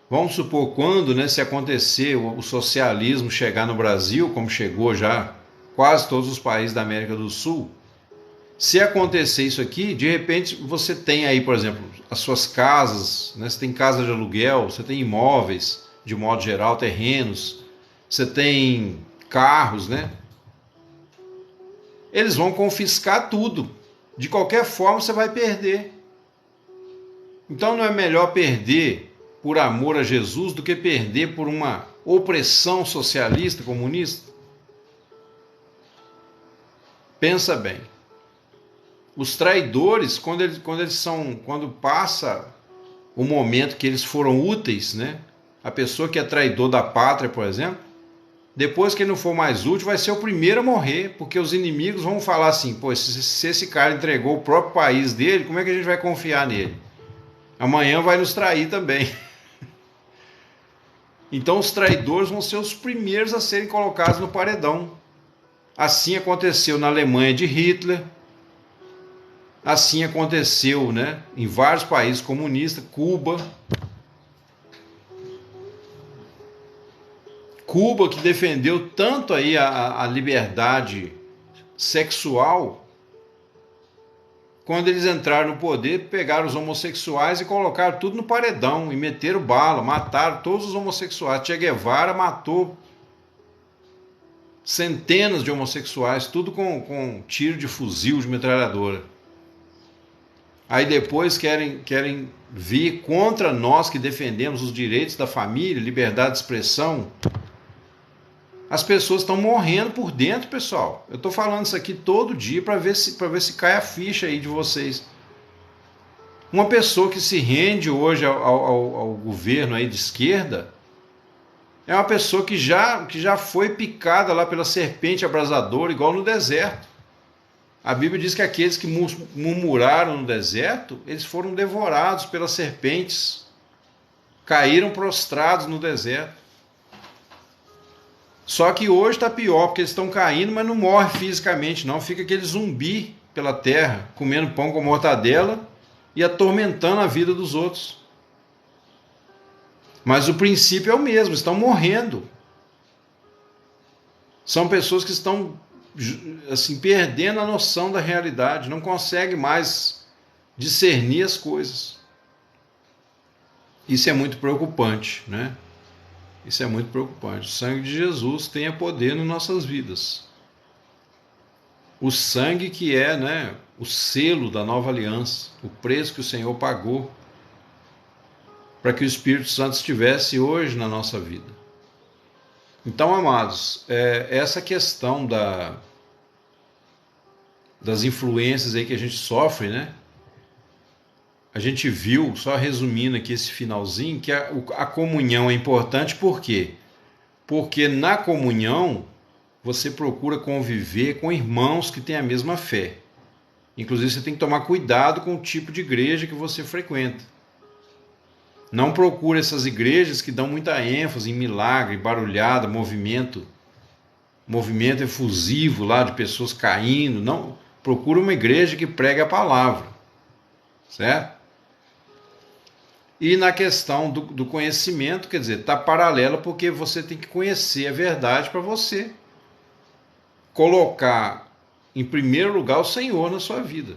A: Vamos supor, quando, né, se acontecer o socialismo chegar no Brasil, como chegou já quase todos os países da América do Sul, se acontecer isso aqui, de repente você tem aí, por exemplo, as suas casas, né? Você tem casa de aluguel, você tem imóveis, de modo geral, terrenos, você tem carros, né? Eles vão confiscar tudo. De qualquer forma você vai perder. Então não é melhor perder por amor a Jesus do que perder por uma opressão socialista, comunista? Pensa bem. Os traidores, quando passa o momento que eles foram úteis, né? A pessoa que é traidor da pátria, por exemplo, depois que ele não for mais útil, vai ser o primeiro a morrer, porque os inimigos vão falar assim: pô, se esse cara entregou o próprio país dele, como é que a gente vai confiar nele? Amanhã vai nos trair também. Então os traidores vão ser os primeiros a serem colocados no paredão. Assim aconteceu na Alemanha de Hitler, assim aconteceu, né, em vários países comunistas, Cuba, que defendeu tanto aí a liberdade sexual, quando eles entraram no poder, pegaram os homossexuais e colocaram tudo no paredão e meteram bala, mataram todos os homossexuais. Che Guevara matou centenas de homossexuais, tudo com tiro de fuzil, de metralhadora. Aí depois querem vir contra nós que defendemos os direitos da família, liberdade de expressão. As pessoas estão morrendo por dentro, pessoal. Eu estou falando isso aqui todo dia para ver se cai a ficha aí de vocês. Uma pessoa que se rende hoje ao governo aí de esquerda é uma pessoa que já foi picada lá pela serpente abrasadora, igual no deserto. A Bíblia diz que aqueles que murmuraram no deserto, eles foram devorados pelas serpentes, caíram prostrados no deserto. Só que hoje está pior, porque eles estão caindo, mas não morre fisicamente, não. Fica aquele zumbi pela terra, comendo pão com mortadela e atormentando a vida dos outros. Mas o princípio é o mesmo, estão morrendo. São pessoas que estão assim, perdendo a noção da realidade, não conseguem mais discernir as coisas. Isso é muito preocupante, né? Isso é muito preocupante. O sangue de Jesus tem poder nas nossas vidas. O sangue que é, né, o selo da nova aliança, o preço que o Senhor pagou para que o Espírito Santo estivesse hoje na nossa vida. Então, amados, essa questão das influências aí que a gente sofre, né? A gente viu, só resumindo aqui esse finalzinho, que a comunhão é importante, por quê? Porque na comunhão você procura conviver com irmãos que têm a mesma fé. Inclusive você tem que tomar cuidado com o tipo de igreja que você frequenta. Não procure essas igrejas que dão muita ênfase em milagre, barulhada, movimento efusivo lá de pessoas caindo. Não, procura uma igreja que pregue a palavra, certo? E na questão do conhecimento, quer dizer, está paralela, porque você tem que conhecer a verdade para você colocar em primeiro lugar o Senhor na sua vida.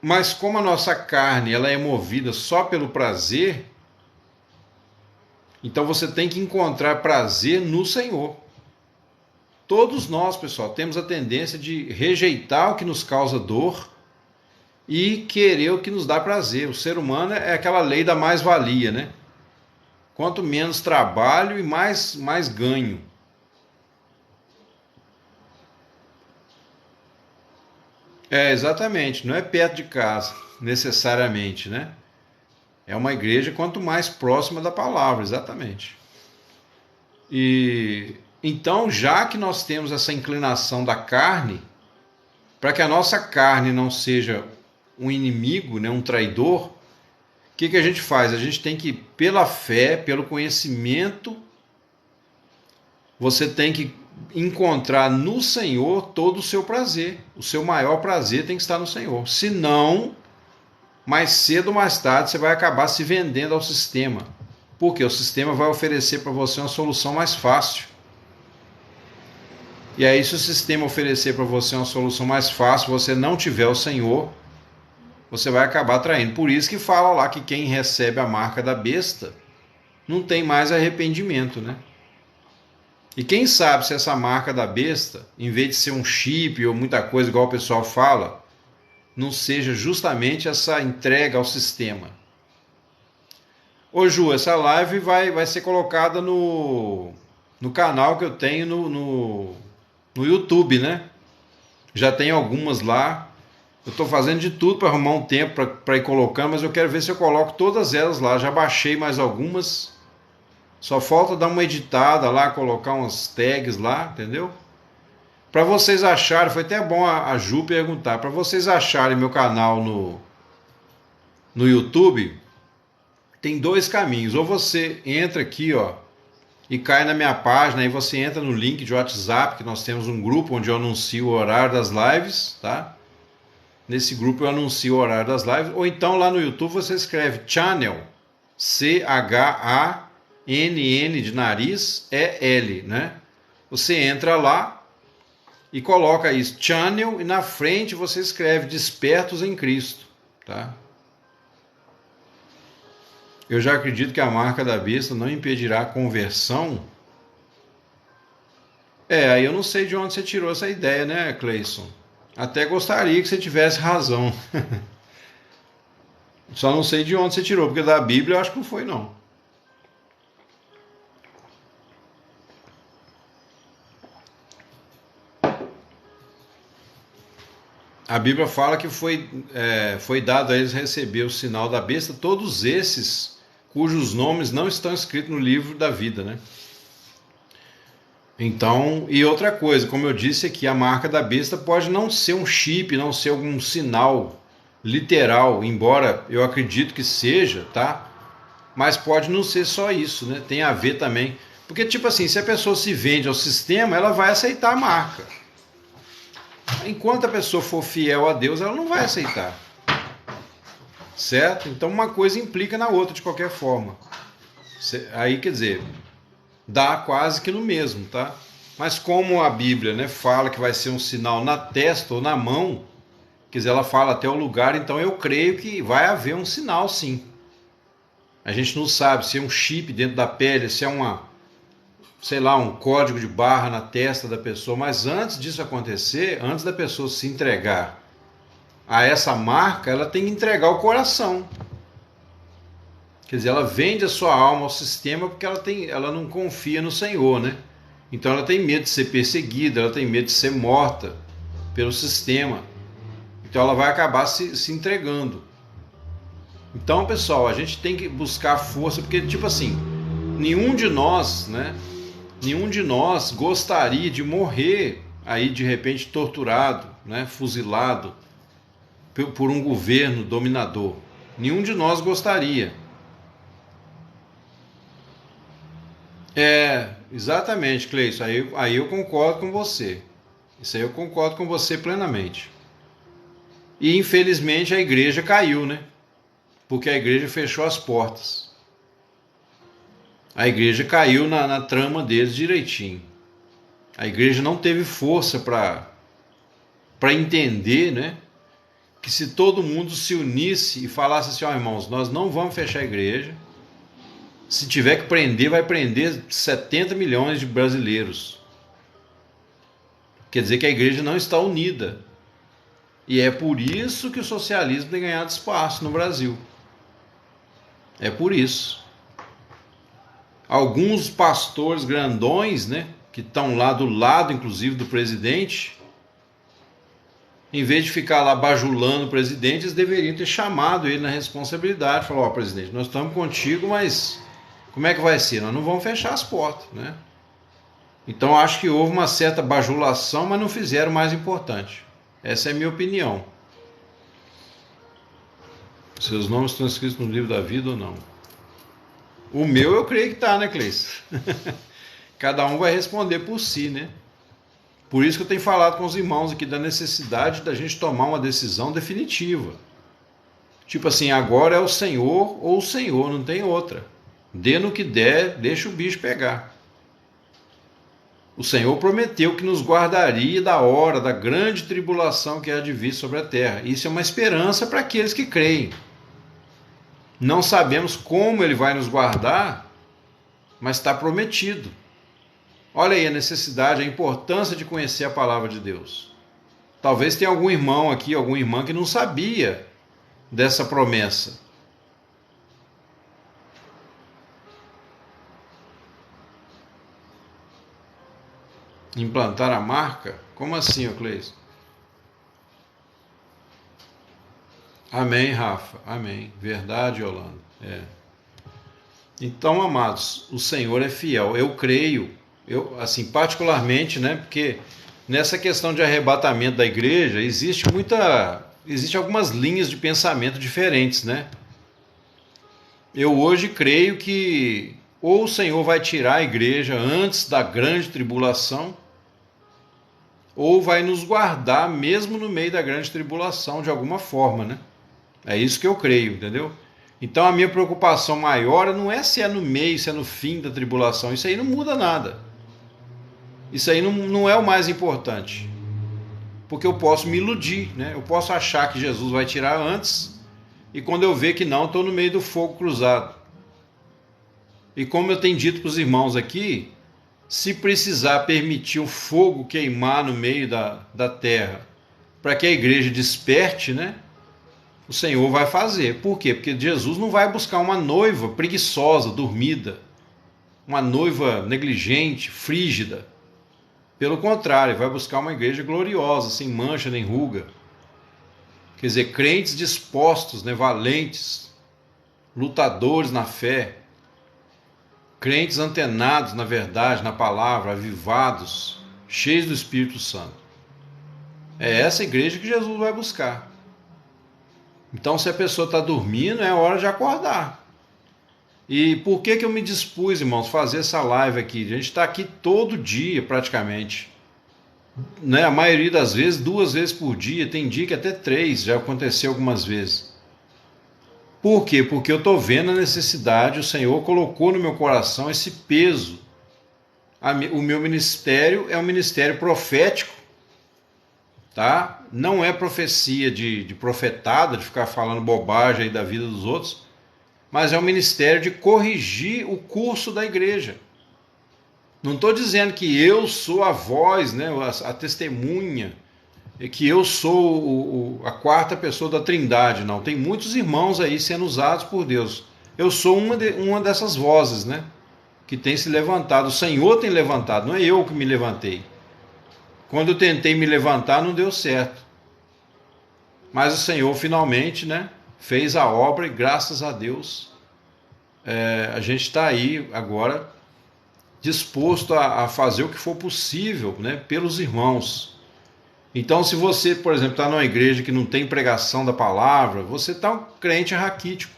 A: Mas como a nossa carne ela é movida só pelo prazer, então você tem que encontrar prazer no Senhor. Todos nós, pessoal, temos a tendência de rejeitar o que nos causa dor e querer o que nos dá prazer. O ser humano é aquela lei da mais-valia, né? Quanto menos trabalho e mais ganho. Exatamente, não é perto de casa, necessariamente, né? É uma igreja quanto mais próxima da palavra, exatamente. E então, já que nós temos essa inclinação da carne, para que a nossa carne não seja um inimigo, né, um traidor, o que a gente faz? A gente tem que, pela fé, pelo conhecimento, você tem que encontrar no Senhor todo o seu prazer. O seu maior prazer tem que estar no Senhor. Senão, mais cedo ou mais tarde, você vai acabar se vendendo ao sistema. Porque o sistema vai oferecer para você uma solução mais fácil. E aí, se o sistema oferecer para você uma solução mais fácil, você não tiver o Senhor, você vai acabar traindo. Por isso que fala lá que quem recebe a marca da besta não tem mais arrependimento, né? E quem sabe se essa marca da besta, em vez de ser um chip ou muita coisa igual o pessoal fala, não seja justamente essa entrega ao sistema. Ô Ju, essa live vai ser colocada no canal que eu tenho no YouTube, né? Já tem algumas lá. Eu estou fazendo de tudo para arrumar um tempo para ir colocando, mas eu quero ver se eu coloco todas elas lá. Já baixei mais algumas. Só falta dar uma editada lá, colocar umas tags lá, entendeu? Para vocês acharem, foi até bom a Ju perguntar, para vocês acharem meu canal no YouTube, tem dois caminhos. Ou você entra aqui, ó, e cai na minha página, aí você entra no link de WhatsApp, que nós temos um grupo onde eu anuncio o horário das lives, tá? Nesse grupo eu anuncio o horário das lives. Ou então lá no YouTube você escreve Channel, CHANN de nariz, EL, né? Você entra lá e coloca isso, channel, e na frente você escreve despertos em Cristo, tá? Eu já acredito que a marca da besta não impedirá a conversão. Aí eu não sei de onde você tirou essa ideia, né, Cleison? Até gostaria que você tivesse razão. Só não sei de onde você tirou, porque da Bíblia eu acho que não foi, não. A Bíblia fala que foi dado a eles receber o sinal da besta, todos esses cujos nomes não estão escritos no livro da vida, né? Então, e outra coisa, como eu disse aqui, a marca da besta pode não ser um chip, não ser algum sinal literal, embora eu acredito que seja, tá? Mas pode não ser só isso, né? Tem a ver também. Porque, tipo assim, se a pessoa se vende ao sistema, ela vai aceitar a marca. Enquanto a pessoa for fiel a Deus, ela não vai aceitar. Certo? Então uma coisa implica na outra de qualquer forma. Aí, quer dizer, dá quase que no mesmo, tá? Mas como a Bíblia, né, fala que vai ser um sinal na testa ou na mão, quer dizer, ela fala até o lugar, então eu creio que vai haver um sinal, sim. A gente não sabe se é um chip dentro da pele, se é um código de barra na testa da pessoa, mas antes disso acontecer, antes da pessoa se entregar a essa marca, ela tem que entregar o coração. Quer dizer, ela vende a sua alma ao sistema porque ela não confia no Senhor, né? Então ela tem medo de ser perseguida, ela tem medo de ser morta pelo sistema. Então ela vai acabar se entregando. Então, pessoal, a gente tem que buscar força, porque, tipo assim, nenhum de nós gostaria de morrer aí de repente torturado, né, fuzilado por um governo dominador. Nenhum de nós gostaria. Exatamente, Cleison. Aí eu concordo com você. Isso aí eu concordo com você plenamente. E infelizmente a igreja caiu, né? Porque a igreja fechou as portas. A igreja caiu na trama deles direitinho. A igreja não teve força para entender, né, que se todo mundo se unisse e falasse assim, irmãos, nós não vamos fechar a igreja. Se tiver que prender, vai prender 70 milhões de brasileiros. Quer dizer que a igreja não está unida. E é por isso que o socialismo tem ganhado espaço no Brasil. É por isso. Alguns pastores grandões, né, que estão lá do lado, inclusive, do presidente, em vez de ficar lá bajulando o presidente, eles deveriam ter chamado ele na responsabilidade. Falou, presidente, nós estamos contigo, mas como é que vai ser? Nós não vamos fechar as portas, né? Então acho que houve uma certa bajulação, mas não fizeram o mais importante. Essa é a minha opinião. Seus nomes estão escritos no livro da vida ou não? O meu eu creio que está, né, Cleiton? Cada um vai responder por si, né? Por isso que eu tenho falado com os irmãos aqui da necessidade da gente tomar uma decisão definitiva. Tipo assim, agora é o Senhor ou o Senhor, não tem outra. Dê no que der, deixa o bicho pegar. O Senhor prometeu que nos guardaria da hora, da grande tribulação que há de vir sobre a terra. Isso é uma esperança para aqueles que creem. Não sabemos como Ele vai nos guardar, mas está prometido. Olha aí a necessidade, a importância de conhecer a palavra de Deus. Talvez tenha algum irmão aqui, alguma irmã que não sabia dessa promessa. Implantar a marca? Como assim, Cleison? Amém, Rafa. Amém. Verdade, Yolanda. Então, amados, o Senhor é fiel. Eu creio, assim, particularmente, né? Porque nessa questão de arrebatamento da igreja existe algumas linhas de pensamento diferentes, né? Eu hoje creio que ou o Senhor vai tirar a igreja antes da grande tribulação, ou vai nos guardar mesmo no meio da grande tribulação de alguma forma, né? É isso que eu creio, entendeu? Então a minha preocupação maior não é se é no meio, se é no fim da tribulação. Isso aí não muda nada. Isso aí não é o mais importante. Porque eu posso me iludir, né? Eu posso achar que Jesus vai tirar antes, e quando eu ver que não, estou no meio do fogo cruzado. E como eu tenho dito para os irmãos aqui, se precisar permitir o fogo queimar no meio da terra, para que a igreja desperte, né? O Senhor vai fazer. Por quê? Porque Jesus não vai buscar uma noiva preguiçosa, dormida, uma noiva negligente, frígida. Pelo contrário, vai buscar uma igreja gloriosa, sem mancha nem ruga. Quer dizer, crentes dispostos, né, valentes, lutadores na fé, crentes antenados na verdade, na palavra, avivados, cheios do Espírito Santo. É essa igreja que Jesus vai buscar. Então, se a pessoa está dormindo, é hora de acordar. E por que eu me dispus, irmãos, fazer essa live aqui? A gente está aqui todo dia, praticamente. Né? A maioria das vezes, 2 vezes por dia. Tem dia que até 3, já aconteceu algumas vezes. Por quê? Porque eu estou vendo a necessidade, o Senhor colocou no meu coração esse peso. O meu ministério é um ministério profético. Tá? Não é profecia de profetada, de ficar falando bobagem aí da vida dos outros, mas é um ministério de corrigir o curso da igreja. Não estou dizendo que eu sou a voz, né, a testemunha, que eu sou a 4ª pessoa da Trindade, não. Tem muitos irmãos aí sendo usados por Deus. Eu sou uma dessas vozes, né, que tem se levantado. O Senhor tem levantado, não é eu que me levantei. Quando eu tentei me levantar, não deu certo. Mas o Senhor finalmente, né, fez a obra e graças a Deus a gente está aí agora disposto a fazer o que for possível, né, pelos irmãos. Então, se você, por exemplo, está numa igreja que não tem pregação da palavra, você está um crente raquítico.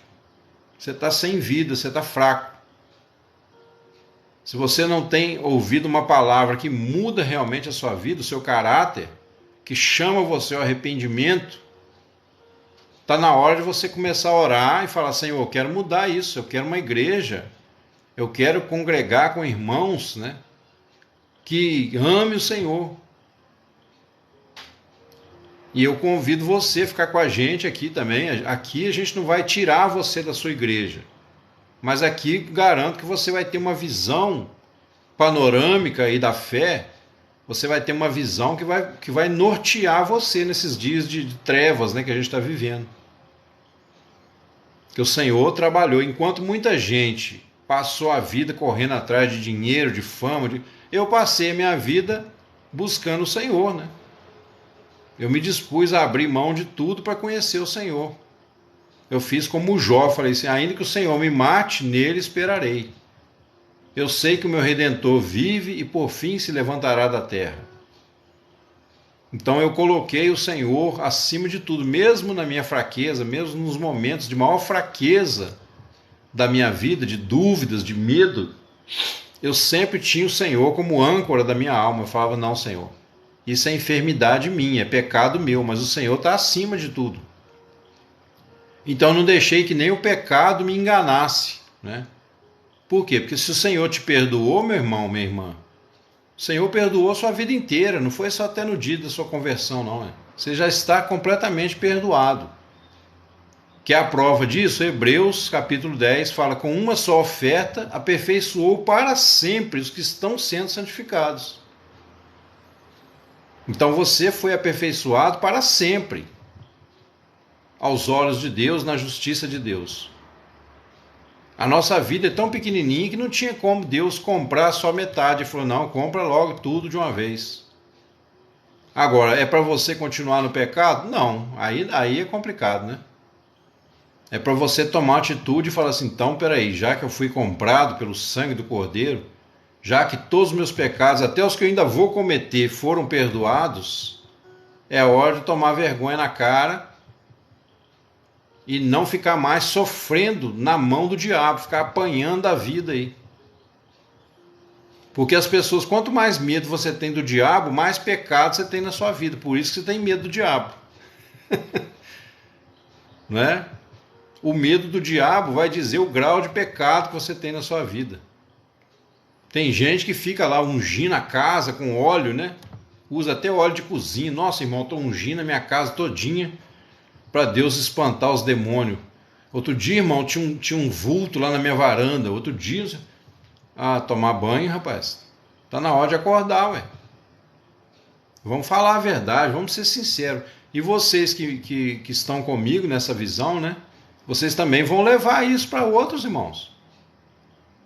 A: Você está sem vida, você está fraco. Se você não tem ouvido uma palavra que muda realmente a sua vida, o seu caráter, que chama você ao arrependimento, está na hora de você começar a orar e falar: Senhor, eu quero mudar isso, eu quero uma igreja, eu quero congregar com irmãos, né, que ame o Senhor. E eu convido você a ficar com a gente aqui também. Aqui a gente não vai tirar você da sua igreja, mas aqui garanto que você vai ter uma visão panorâmica aí da fé. Você vai ter uma visão que vai nortear você nesses dias de trevas, né, que a gente está vivendo. Que o Senhor trabalhou. Enquanto muita gente passou a vida correndo atrás de dinheiro, de fama, eu passei a minha vida buscando o Senhor, né? Eu me dispus a abrir mão de tudo para conhecer o Senhor. Eu fiz como Jó, falei assim: ainda que o Senhor me mate, nele esperarei. Eu sei que o meu Redentor vive e por fim se levantará da terra. Então eu coloquei o Senhor acima de tudo, mesmo na minha fraqueza, mesmo nos momentos de maior fraqueza da minha vida, de dúvidas, de medo, eu sempre tinha o Senhor como âncora da minha alma. Eu falava: não, Senhor, isso é enfermidade minha, é pecado meu, mas o Senhor está acima de tudo. Então eu não deixei que nem o pecado me enganasse, né? Por quê? Porque se o Senhor te perdoou, meu irmão, minha irmã, o Senhor perdoou a sua vida inteira, não foi só até no dia da sua conversão, não. Né? Você já está completamente perdoado. Que é a prova disso, Hebreus capítulo 10 fala: com uma só oferta aperfeiçoou para sempre os que estão sendo santificados. Então você foi aperfeiçoado para sempre, aos olhos de Deus, na justiça de Deus. A nossa vida é tão pequenininha que não tinha como Deus comprar só metade. Ele falou: não, compra logo tudo de uma vez. Agora, é para você continuar no pecado? Não, aí é complicado, né? É para você tomar atitude e falar assim: então, peraí, já que eu fui comprado pelo sangue do Cordeiro, já que todos os meus pecados, até os que eu ainda vou cometer, foram perdoados, é hora de tomar vergonha na cara e não ficar mais sofrendo na mão do diabo, ficar apanhando a vida aí. Porque as pessoas, quanto mais medo você tem do diabo, mais pecado você tem na sua vida. Por isso que você tem medo do diabo. Não é? O medo do diabo vai dizer o grau de pecado que você tem na sua vida. Tem gente que fica lá ungindo a casa com óleo, né? usa até óleo de cozinha. Nossa, irmão, estou ungindo a minha casa todinha para Deus espantar os demônios. Outro dia, irmão, tinha um vulto lá na minha varanda. Outro dia, tomar banho, rapaz. Tá na hora de acordar, ué. Vamos falar a verdade, vamos ser sinceros. E vocês que estão comigo nessa visão, né? Vocês também vão levar isso para outros, irmãos.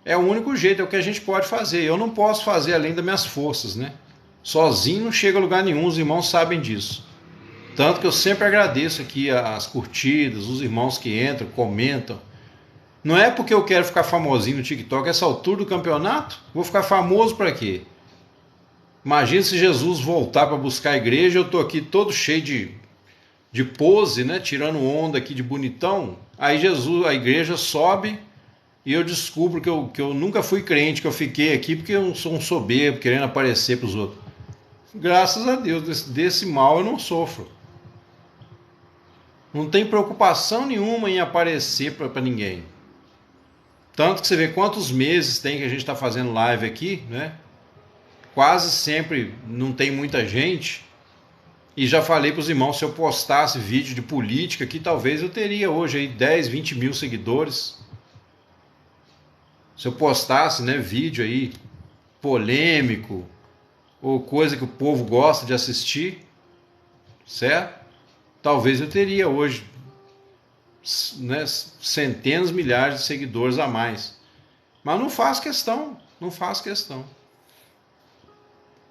A: É o único jeito, é o que a gente pode fazer. Eu não posso fazer além das minhas forças, né? Sozinho não chega a lugar nenhum, os irmãos sabem disso. Tanto que eu sempre agradeço aqui as curtidas, os irmãos que entram, comentam. Não é porque eu quero ficar famosinho no TikTok essa altura do campeonato. Vou ficar famoso para quê? Imagina se Jesus voltar para buscar a igreja, eu estou aqui todo cheio de pose, né? Tirando onda aqui de bonitão. Aí a igreja sobe e eu descubro que eu nunca fui crente, que eu fiquei aqui porque eu sou um soberbo, querendo aparecer para os outros. Graças a Deus, desse mal eu não sofro. Não tem preocupação nenhuma em aparecer para ninguém. Tanto que você vê quantos meses tem que a gente está fazendo live aqui, né? Quase sempre não tem muita gente. E já falei para os irmãos, se eu postasse vídeo de política aqui, talvez eu teria hoje aí 10, 20 mil seguidores. Se eu postasse, né, vídeo aí polêmico, ou coisa que o povo gosta de assistir, certo? Talvez eu teria hoje, né, centenas, milhares de seguidores a mais. Mas não faz questão, não faz questão.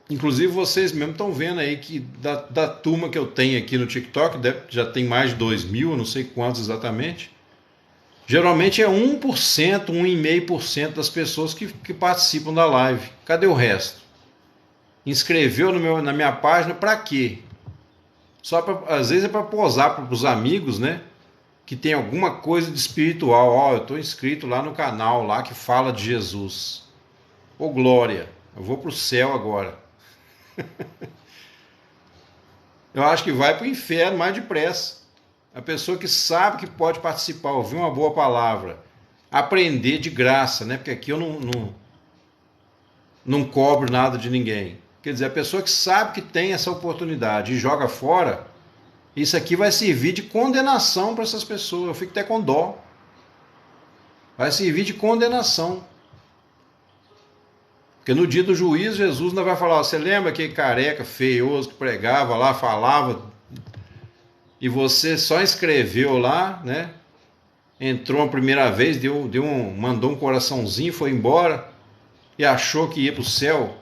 A: Inclusive vocês mesmo estão vendo aí que da turma que eu tenho aqui no TikTok, já tem mais de 2.000, não sei quantos exatamente. Geralmente é 1%, 1,5% das pessoas que participam da live. Cadê o resto? Inscreveu na minha página para quê? Às vezes é para posar para os amigos, né? Que tem alguma coisa de espiritual. Eu estou inscrito lá no canal lá que fala de Jesus. Ô glória, eu vou para o céu agora. Eu acho que vai para o inferno mais depressa. A pessoa que sabe que pode participar, ouvir uma boa palavra, aprender de graça, né? Porque aqui eu não cobro nada de ninguém. Quer dizer, a pessoa que sabe que tem essa oportunidade e joga fora, isso aqui vai servir de condenação para essas pessoas. Eu fico até com dó. Vai servir de condenação. Porque no dia do juízo, Jesus ainda vai falar, você lembra aquele careca feioso que pregava lá, falava, e você só escreveu lá, né? Entrou a primeira vez, mandou um coraçãozinho, foi embora e achou que ia para o céu.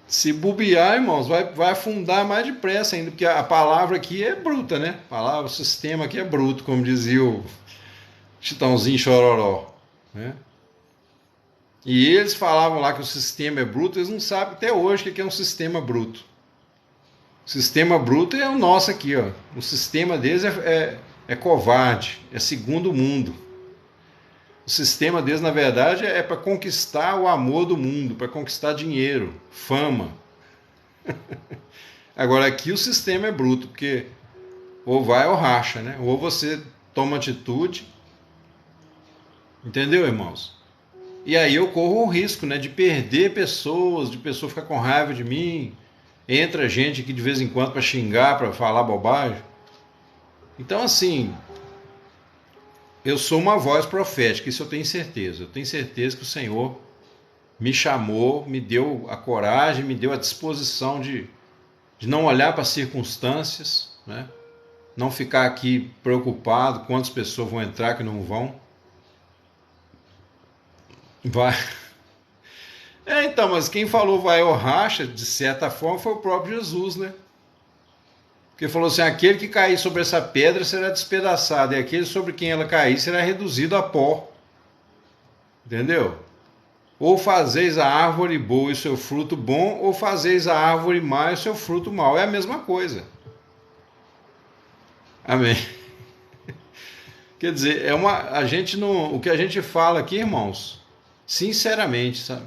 A: Se bobear, irmãos, vai afundar mais depressa ainda, porque a palavra aqui é bruta, né? O sistema aqui é bruto, como dizia o Chitãozinho Chororó, né? E eles falavam lá que o sistema é bruto, eles não sabem até hoje o que é um sistema bruto. O sistema bruto é o nosso aqui, ó. O sistema deles é covarde, é segundo mundo. O sistema deles, na verdade, é para conquistar o amor do mundo, para conquistar dinheiro, fama. Agora aqui o sistema é bruto, porque ou vai ou racha, né? Ou você toma atitude, entendeu, irmãos? E aí eu corro o risco, né, de perder pessoas, de pessoa ficar com raiva de mim. Entra gente aqui de vez em quando para xingar, para falar bobagem. Então, assim, eu sou uma voz profética, isso eu tenho certeza. Eu tenho certeza que o Senhor me chamou, me deu a coragem, me deu a disposição de não olhar para as circunstâncias, né? Não ficar aqui preocupado quantas pessoas vão entrar que não vão. Vai. Então, mas quem falou vai ou racha, de certa forma, foi o próprio Jesus, né? Porque falou assim, aquele que cair sobre essa pedra será despedaçado, e aquele sobre quem ela cair será reduzido a pó. Entendeu? Ou fazeis a árvore boa e o seu fruto bom, ou fazeis a árvore má e o seu fruto mau. É a mesma coisa. Amém. Quer dizer, o que a gente fala aqui, irmãos, sinceramente, sabe?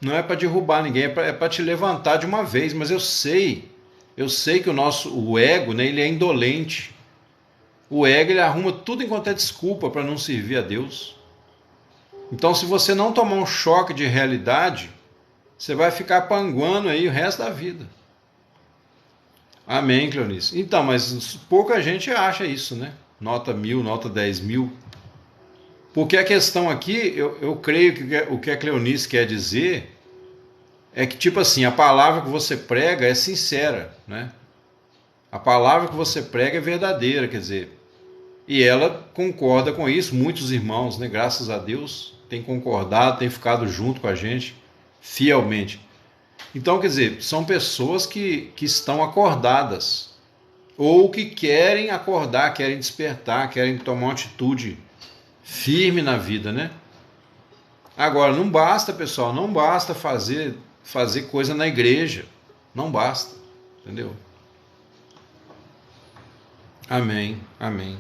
A: Não é para derrubar ninguém, é para te levantar de uma vez. Mas eu sei que o ego, né, ele é indolente. O ego, ele arruma tudo enquanto é desculpa para não servir a Deus. Então, se você não tomar um choque de realidade, Você vai ficar panguando aí o resto da vida. Amém, Cleonice. Então, mas pouca gente acha isso, né? Nota 1000, nota 10.000. Porque a questão aqui, eu creio que o que a Cleonice quer dizer é que, tipo assim, a palavra que você prega é sincera, né? A palavra que você prega é verdadeira, quer dizer, e ela concorda com isso. Muitos irmãos, né, graças a Deus, têm concordado, têm ficado junto com a gente fielmente. Então, quer dizer, são pessoas que estão acordadas, ou que querem acordar, querem despertar, querem tomar uma atitude firme na vida, né? Agora, não basta, pessoal, não basta fazer coisa na igreja. Não basta, entendeu? Amém, amém.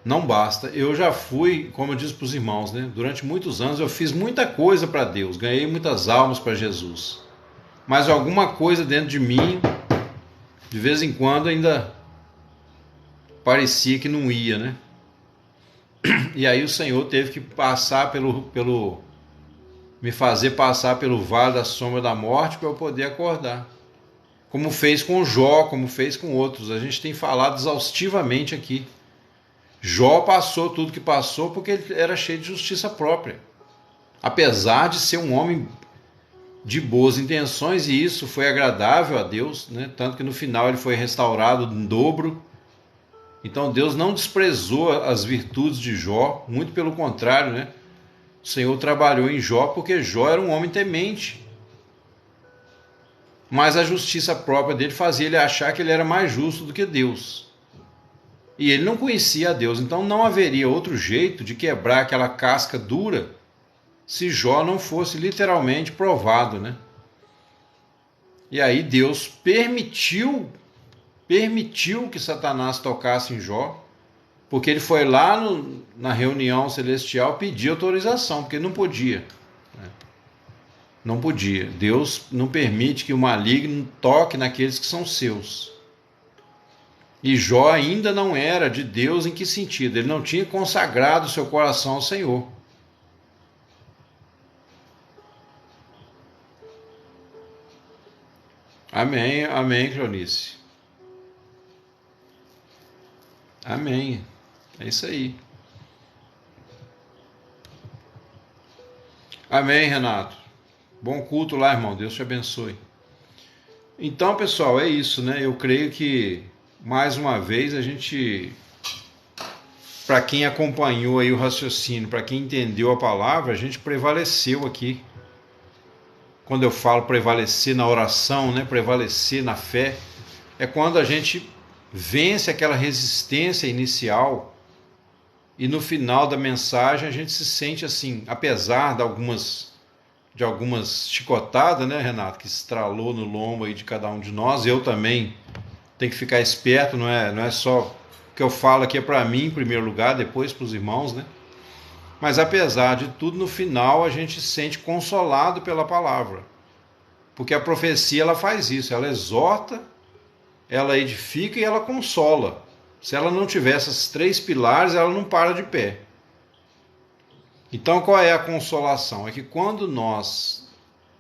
A: Não basta. Eu já fui, como eu disse para os irmãos, né? Durante muitos anos eu fiz muita coisa para Deus, ganhei muitas almas para Jesus. Mas alguma coisa dentro de mim, de vez em quando, ainda parecia que não ia, né? E aí o Senhor teve que passar me fazer passar pelo vale da sombra da morte para eu poder acordar. Como fez com Jó, como fez com outros. A gente tem falado exaustivamente aqui. Jó passou tudo que passou porque ele era cheio de justiça própria. Apesar de ser um homem de boas intenções, e isso foi agradável a Deus, né? Tanto que no final ele foi restaurado em dobro. Então Deus não desprezou as virtudes de Jó, muito pelo contrário, né? O Senhor trabalhou em Jó porque Jó era um homem temente. Mas a justiça própria dele fazia ele achar que ele era mais justo do que Deus. E ele não conhecia a Deus, então não haveria outro jeito de quebrar aquela casca dura se Jó não fosse literalmente provado, né? E aí Deus permitiu que Satanás tocasse em Jó, porque ele foi lá na reunião celestial pedir autorização, porque não podia. Né? Não podia. Deus não permite que o maligno toque naqueles que são seus. E Jó ainda não era de Deus em que sentido? Ele não tinha consagrado seu coração ao Senhor. Amém, amém, Cleonice. Amém. É isso aí. Amém, Renato. Bom culto lá, irmão. Deus te abençoe. Então, pessoal, é isso, né? Eu creio que, mais uma vez, a gente, para quem acompanhou aí o raciocínio, para quem entendeu a palavra, a gente prevaleceu aqui. Quando eu falo prevalecer na oração, né? Prevalecer na fé, é quando a gente vence aquela resistência inicial e no final da mensagem a gente se sente assim, apesar de algumas chicotadas, né, Renato, que estralou no lombo aí de cada um de nós. Eu também tenho que ficar esperto, não é só o que eu falo aqui é para mim em primeiro lugar, depois para os irmãos, né? Mas apesar de tudo, no final a gente se sente consolado pela palavra, porque a profecia ela faz isso, ela exorta, ela edifica e ela consola. Se ela não tiver esses três pilares, ela não para de pé. Então, qual é a consolação? É que quando nós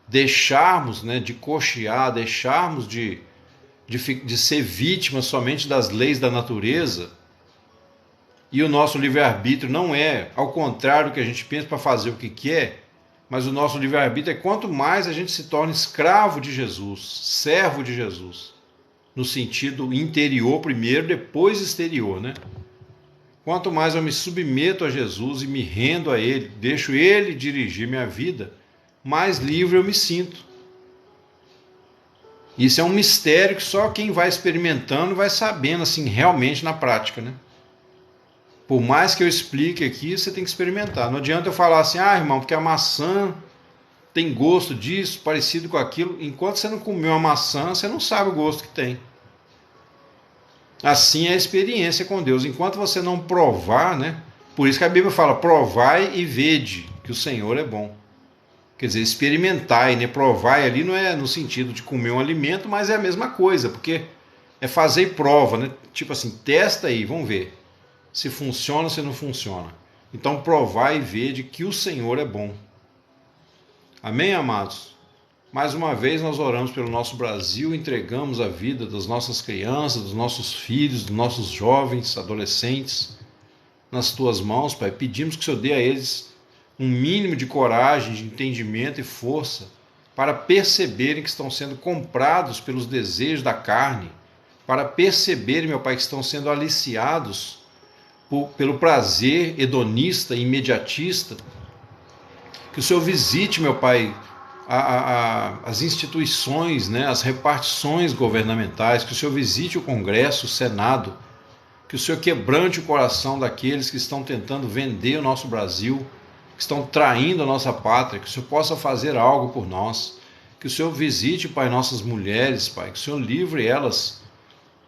A: deixarmos, né, de cochear, deixarmos de ser vítimas somente das leis da natureza, e o nosso livre-arbítrio não é, ao contrário do que a gente pensa, para fazer o que quer, mas o nosso livre-arbítrio é quanto mais a gente se torna escravo de Jesus, servo de Jesus, no sentido interior primeiro, depois exterior, né? Quanto mais eu me submeto a Jesus e me rendo a Ele, deixo Ele dirigir minha vida, mais livre eu me sinto. Isso é um mistério que só quem vai experimentando vai sabendo assim realmente na prática, né? Por mais que eu explique aqui, você tem que experimentar. Não adianta eu falar assim, irmão, porque a maçã tem gosto disso, parecido com aquilo. Enquanto você não comeu a maçã, você não sabe o gosto que tem. Assim é a experiência com Deus. Enquanto você não provar, né? Por isso que a Bíblia fala, provai e vede que o Senhor é bom. Quer dizer, experimentai, né? Provai ali não é no sentido de comer um alimento, mas é a mesma coisa, porque é fazer prova, né? Tipo assim, testa aí, vamos ver se funciona ou se não funciona. Então provai e vede que o Senhor é bom. Amém, amados? Mais uma vez nós oramos pelo nosso Brasil, entregamos a vida das nossas crianças, dos nossos filhos, dos nossos jovens, adolescentes, nas tuas mãos, Pai. Pedimos que o Senhor dê a eles um mínimo de coragem, de entendimento e força para perceberem que estão sendo comprados pelos desejos da carne, para perceberem, meu Pai, que estão sendo aliciados pelo prazer hedonista e imediatista. Que o Senhor visite, meu Pai, as instituições, né, as repartições governamentais, que o Senhor visite o Congresso, o Senado, que o Senhor quebrante o coração daqueles que estão tentando vender o nosso Brasil, que estão traindo a nossa pátria, que o Senhor possa fazer algo por nós, que o Senhor visite, Pai, nossas mulheres, Pai, que o Senhor livre elas,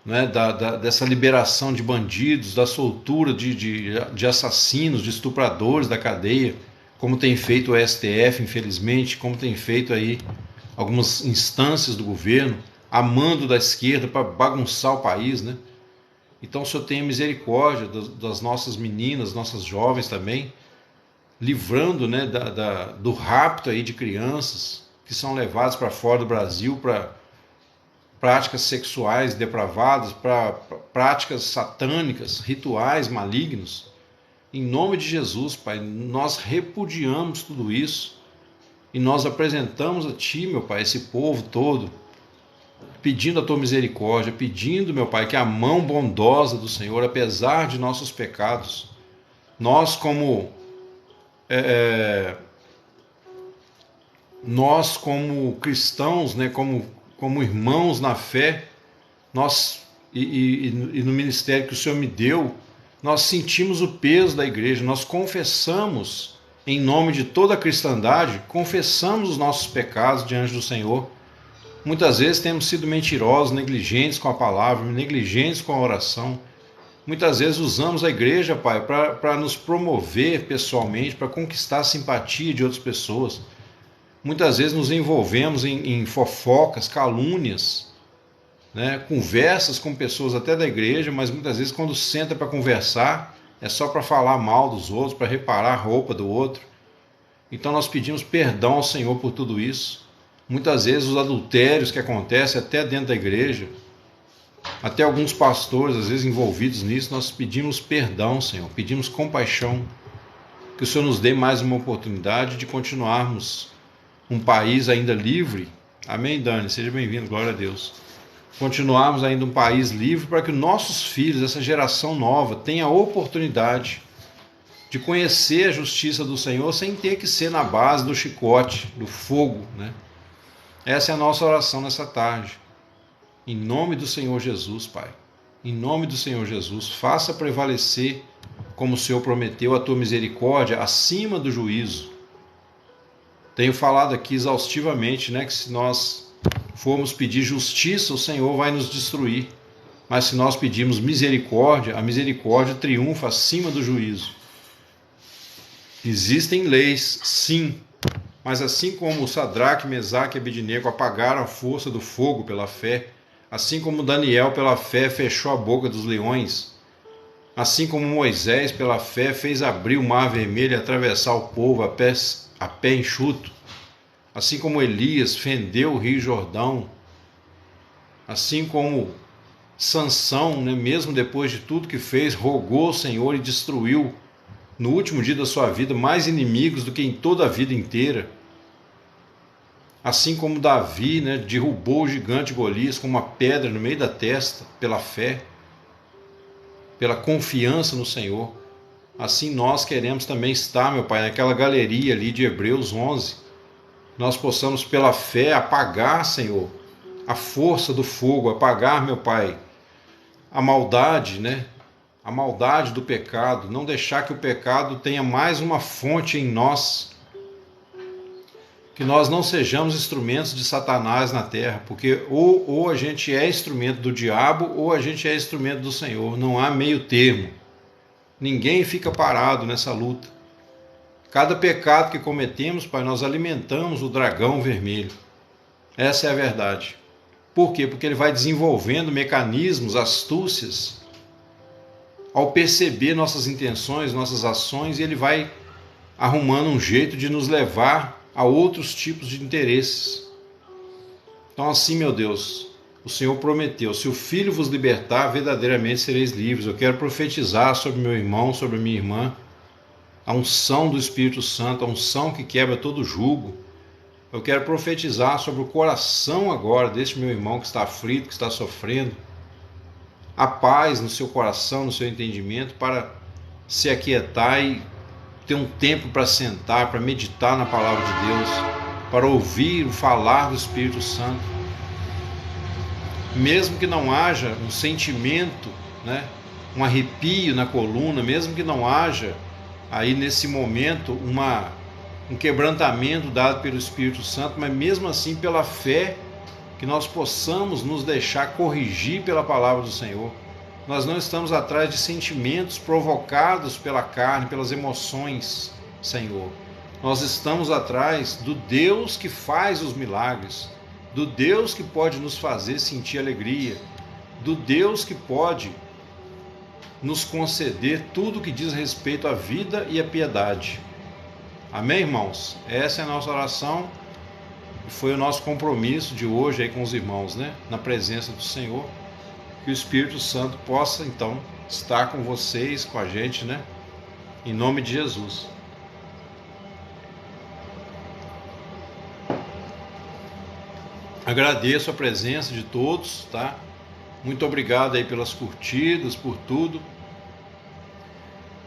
A: né, dessa liberação de bandidos, da soltura de assassinos, de estupradores da cadeia, como tem feito o STF, infelizmente, como tem feito aí algumas instâncias do governo, a mando da esquerda para bagunçar o país, né? Então o Senhor tenha misericórdia das nossas meninas, nossas jovens também, livrando, né, do rapto aí de crianças que são levadas para fora do Brasil para práticas sexuais depravadas, para práticas satânicas, rituais malignos. Em nome de Jesus, Pai, nós repudiamos tudo isso e nós apresentamos a Ti, meu Pai, esse povo todo, pedindo a Tua misericórdia, pedindo, meu Pai, que a mão bondosa do Senhor, apesar de nossos pecados, nós como cristãos, né, como irmãos na fé, nós e no ministério que o Senhor me deu, nós sentimos o peso da igreja, nós confessamos, em nome de toda a cristandade, confessamos os nossos pecados diante do Senhor. Muitas vezes temos sido mentirosos, negligentes com a palavra, negligentes com a oração. Muitas vezes usamos a igreja, Pai, para nos promover pessoalmente, para conquistar a simpatia de outras pessoas. Muitas vezes nos envolvemos em fofocas, calúnias, né, conversas com pessoas até da igreja, mas muitas vezes quando senta para conversar, é só para falar mal dos outros, para reparar a roupa do outro. Então nós pedimos perdão ao Senhor por tudo isso. Muitas vezes os adultérios que acontecem até dentro da igreja, até alguns pastores às vezes envolvidos nisso, nós pedimos perdão, Senhor, pedimos compaixão, que o Senhor nos dê mais uma oportunidade de continuarmos um país ainda livre. Amém, Dani? Seja bem-vindo, glória a Deus. Continuarmos ainda um país livre para que nossos filhos, essa geração nova, tenha a oportunidade de conhecer a justiça do Senhor sem ter que ser na base do chicote, do fogo, né? Essa é a nossa oração nessa tarde. Em nome do Senhor Jesus, Pai. Em nome do Senhor Jesus, faça prevalecer, como o Senhor prometeu, a tua misericórdia acima do juízo. Tenho falado aqui exaustivamente, né, que se nós formos pedir justiça, o Senhor vai nos destruir. Mas se nós pedirmos misericórdia, a misericórdia triunfa acima do juízo. Existem leis, sim, mas assim como Sadraque, Mesaque e Abednego apagaram a força do fogo pela fé, assim como Daniel pela fé fechou a boca dos leões, assim como Moisés pela fé fez abrir o mar vermelho e atravessar o povo a pé enxuto, assim como Elias fendeu o rio Jordão, assim como Sansão, né, mesmo depois de tudo que fez, rogou ao Senhor e destruiu no último dia da sua vida mais inimigos do que em toda a vida inteira. Assim como Davi, né, derrubou o gigante Golias com uma pedra no meio da testa, pela fé, pela confiança no Senhor. Assim nós queremos também estar, meu Pai, naquela galeria ali de Hebreus 11. Nós possamos pela fé apagar, Senhor, a força do fogo, apagar, meu Pai, a maldade, né? A maldade do pecado, não deixar que o pecado tenha mais uma fonte em nós, que nós não sejamos instrumentos de Satanás na terra, porque ou a gente é instrumento do diabo ou a gente é instrumento do Senhor, não há meio termo. Ninguém fica parado nessa luta. Cada pecado que cometemos, Pai, nós alimentamos o dragão vermelho. Essa é a verdade. Por quê? Porque ele vai desenvolvendo mecanismos, astúcias, ao perceber nossas intenções, nossas ações, e ele vai arrumando um jeito de nos levar a outros tipos de interesses. Então assim, meu Deus, o Senhor prometeu, se o Filho vos libertar, verdadeiramente sereis livres. Eu quero profetizar sobre meu irmão, sobre minha irmã, a unção do Espírito Santo, a unção que quebra todo jugo. Eu quero profetizar sobre o coração agora deste meu irmão que está aflito, que está sofrendo, a paz no seu coração, no seu entendimento, para se aquietar e ter um tempo para sentar, para meditar na palavra de Deus, para ouvir o falar do Espírito Santo. Mesmo que não haja um sentimento, né, um arrepio na coluna, mesmo que não haja aí nesse momento um quebrantamento dado pelo Espírito Santo, mas mesmo assim pela fé, que nós possamos nos deixar corrigir pela palavra do Senhor. Nós não estamos atrás de sentimentos provocados pela carne, pelas emoções, Senhor. Nós estamos atrás do Deus que faz os milagres, do Deus que pode nos fazer sentir alegria, do Deus que pode nos conceder tudo que diz respeito à vida e à piedade. Amém, irmãos? Essa é a nossa oração e foi o nosso compromisso de hoje aí com os irmãos, né? Na presença do Senhor. Que o Espírito Santo possa, então, estar com vocês, com a gente, né? Em nome de Jesus. Agradeço a presença de todos, tá? Muito obrigado aí pelas curtidas, por tudo.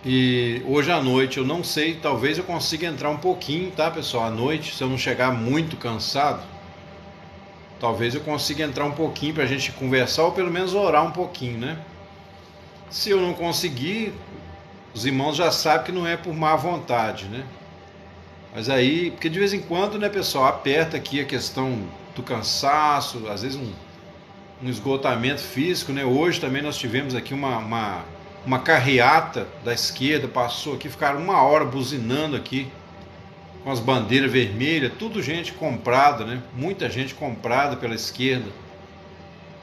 A: E hoje à noite, eu não sei, talvez eu consiga entrar um pouquinho, tá, pessoal? À noite, se eu não chegar muito cansado, talvez eu consiga entrar um pouquinho para a gente conversar ou pelo menos orar um pouquinho, né? Se eu não conseguir, os irmãos já sabem que não é por má vontade, né? Mas aí, porque de vez em quando, né, pessoal, aperta aqui a questão do cansaço, às vezes um esgotamento físico, né? Hoje também nós tivemos aqui uma carreata da esquerda, passou aqui, ficaram 1 hora buzinando aqui, com as bandeiras vermelhas, tudo gente comprada, né? Muita gente comprada pela esquerda.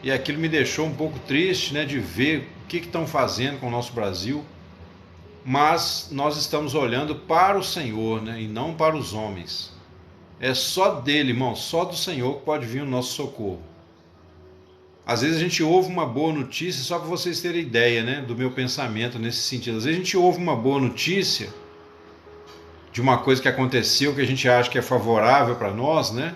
A: E aquilo me deixou um pouco triste, né? De ver o que estão fazendo com o nosso Brasil. Mas nós estamos olhando para o Senhor, né? E não para os homens. É só dele, irmão, só do Senhor que pode vir o nosso socorro. Às vezes a gente ouve uma boa notícia, só para vocês terem ideia, né, do meu pensamento nesse sentido. Às vezes a gente ouve uma boa notícia de uma coisa que aconteceu que a gente acha que é favorável para nós, né?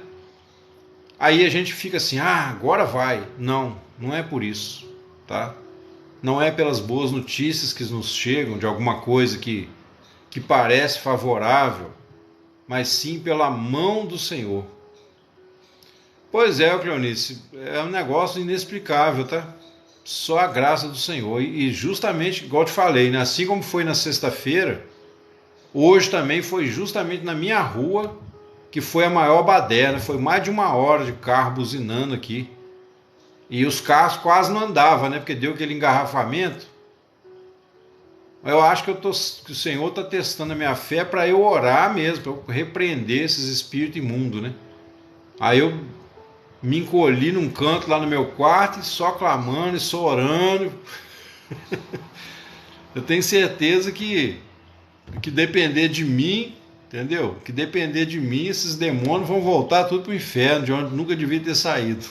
A: Aí a gente fica assim, agora vai. Não, não é por isso, tá? Não é pelas boas notícias que nos chegam de alguma coisa que parece favorável, mas sim pela mão do Senhor. Pois é, Cleonice, é um negócio inexplicável, tá? Só a graça do Senhor. E justamente, igual eu te falei, né? Assim como foi na sexta-feira, hoje também foi justamente na minha rua que foi a maior baderna. Foi mais de 1 hora de carro buzinando aqui. E os carros quase não andavam, né? Porque deu aquele engarrafamento. Eu acho que o Senhor está testando a minha fé para eu orar mesmo, para eu repreender esses espíritos imundos, né? Aí eu me encolhi num canto lá no meu quarto e só clamando e só orando. Eu tenho certeza que depender de mim, entendeu? Que depender de mim, esses demônios vão voltar tudo para o inferno, de onde nunca devia ter saído.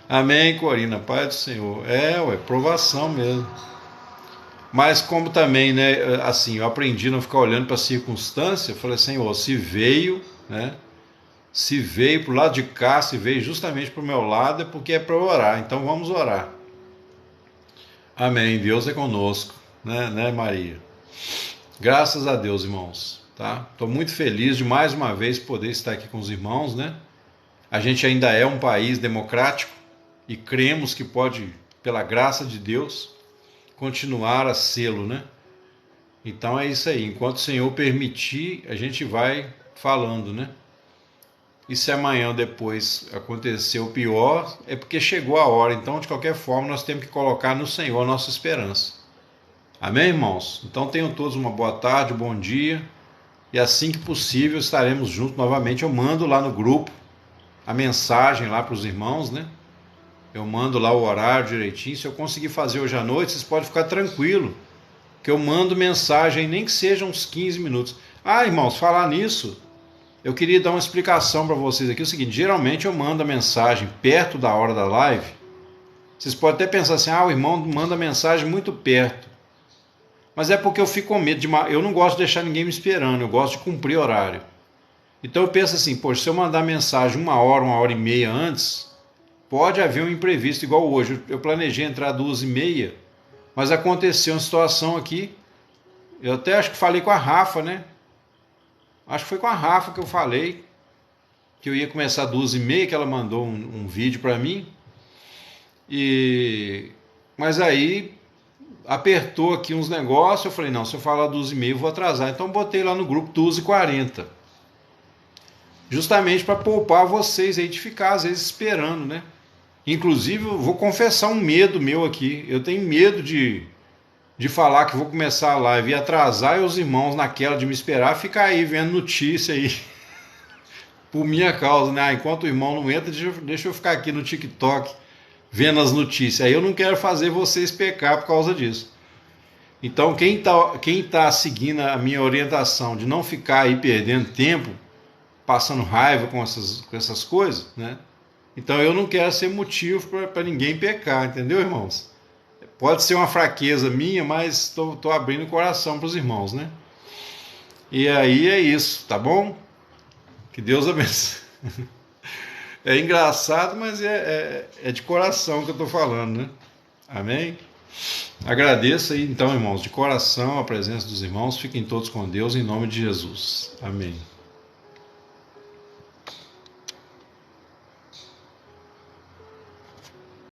A: Amém, Corina, Pai do Senhor. Provação mesmo. Mas como também, né, assim, eu aprendi a não ficar olhando para a circunstância, eu falei, Senhor, se veio, né? Se veio para o lado de cá, se veio justamente para o meu lado, é porque é para orar. Então vamos orar. Amém. Deus é conosco, né, Maria? Graças a Deus, irmãos. Tá? Estou muito feliz de mais uma vez poder estar aqui com os irmãos, né? A gente ainda é um país democrático e cremos que pode, pela graça de Deus, continuar a sê-lo, né? Então é isso aí. Enquanto o Senhor permitir, a gente vai falando, né? E se amanhã ou depois acontecer o pior, é porque chegou a hora. Então, de qualquer forma, nós temos que colocar no Senhor a nossa esperança. Amém, irmãos? Então, tenham todos uma boa tarde, um bom dia. E assim que possível, estaremos juntos novamente. Eu mando lá no grupo a mensagem lá para os irmãos, né? Eu mando lá o horário direitinho. Se eu conseguir fazer hoje à noite, vocês podem ficar tranquilos, que eu mando mensagem, nem que sejam uns 15 minutos. Irmãos, falar nisso... eu queria dar uma explicação para vocês aqui. O seguinte, geralmente eu mando a mensagem perto da hora da live. Vocês podem até pensar assim, o irmão manda mensagem muito perto. Mas é porque eu fico com medo eu não gosto de deixar ninguém me esperando, eu gosto de cumprir horário. Então eu penso assim, poxa, se eu mandar mensagem 1 hora e meia antes, pode haver um imprevisto igual hoje. Eu planejei entrar 2h30, mas aconteceu uma situação aqui. Eu até acho que falei com a Rafa, né? Acho que foi com a Rafa que eu falei que eu ia começar 2h30, que ela mandou um vídeo para mim. Mas aí apertou aqui uns negócios, eu falei, não, se eu falar 2h30 eu vou atrasar. Então botei lá no grupo 2h40. Justamente para poupar vocês aí de ficar às vezes esperando, né? Inclusive eu vou confessar um medo meu aqui. Eu tenho medo de falar que vou começar a live e atrasar e os irmãos naquela de me esperar ficar aí vendo notícia aí por minha causa, né? Enquanto o irmão não entra, deixa eu ficar aqui no TikTok vendo as notícias. Aí eu não quero fazer vocês pecar por causa disso. Então quem tá seguindo a minha orientação de não ficar aí perdendo tempo, passando raiva com essas coisas, né? Então eu não quero ser motivo para ninguém pecar, entendeu, irmãos? Pode ser uma fraqueza minha, mas estou abrindo o coração para os irmãos, né? E aí é isso, tá bom? Que Deus abençoe. É engraçado, mas é de coração que eu estou falando, né? Amém? Agradeço aí então, irmãos, de coração a presença dos irmãos. Fiquem todos com Deus, em nome de Jesus. Amém.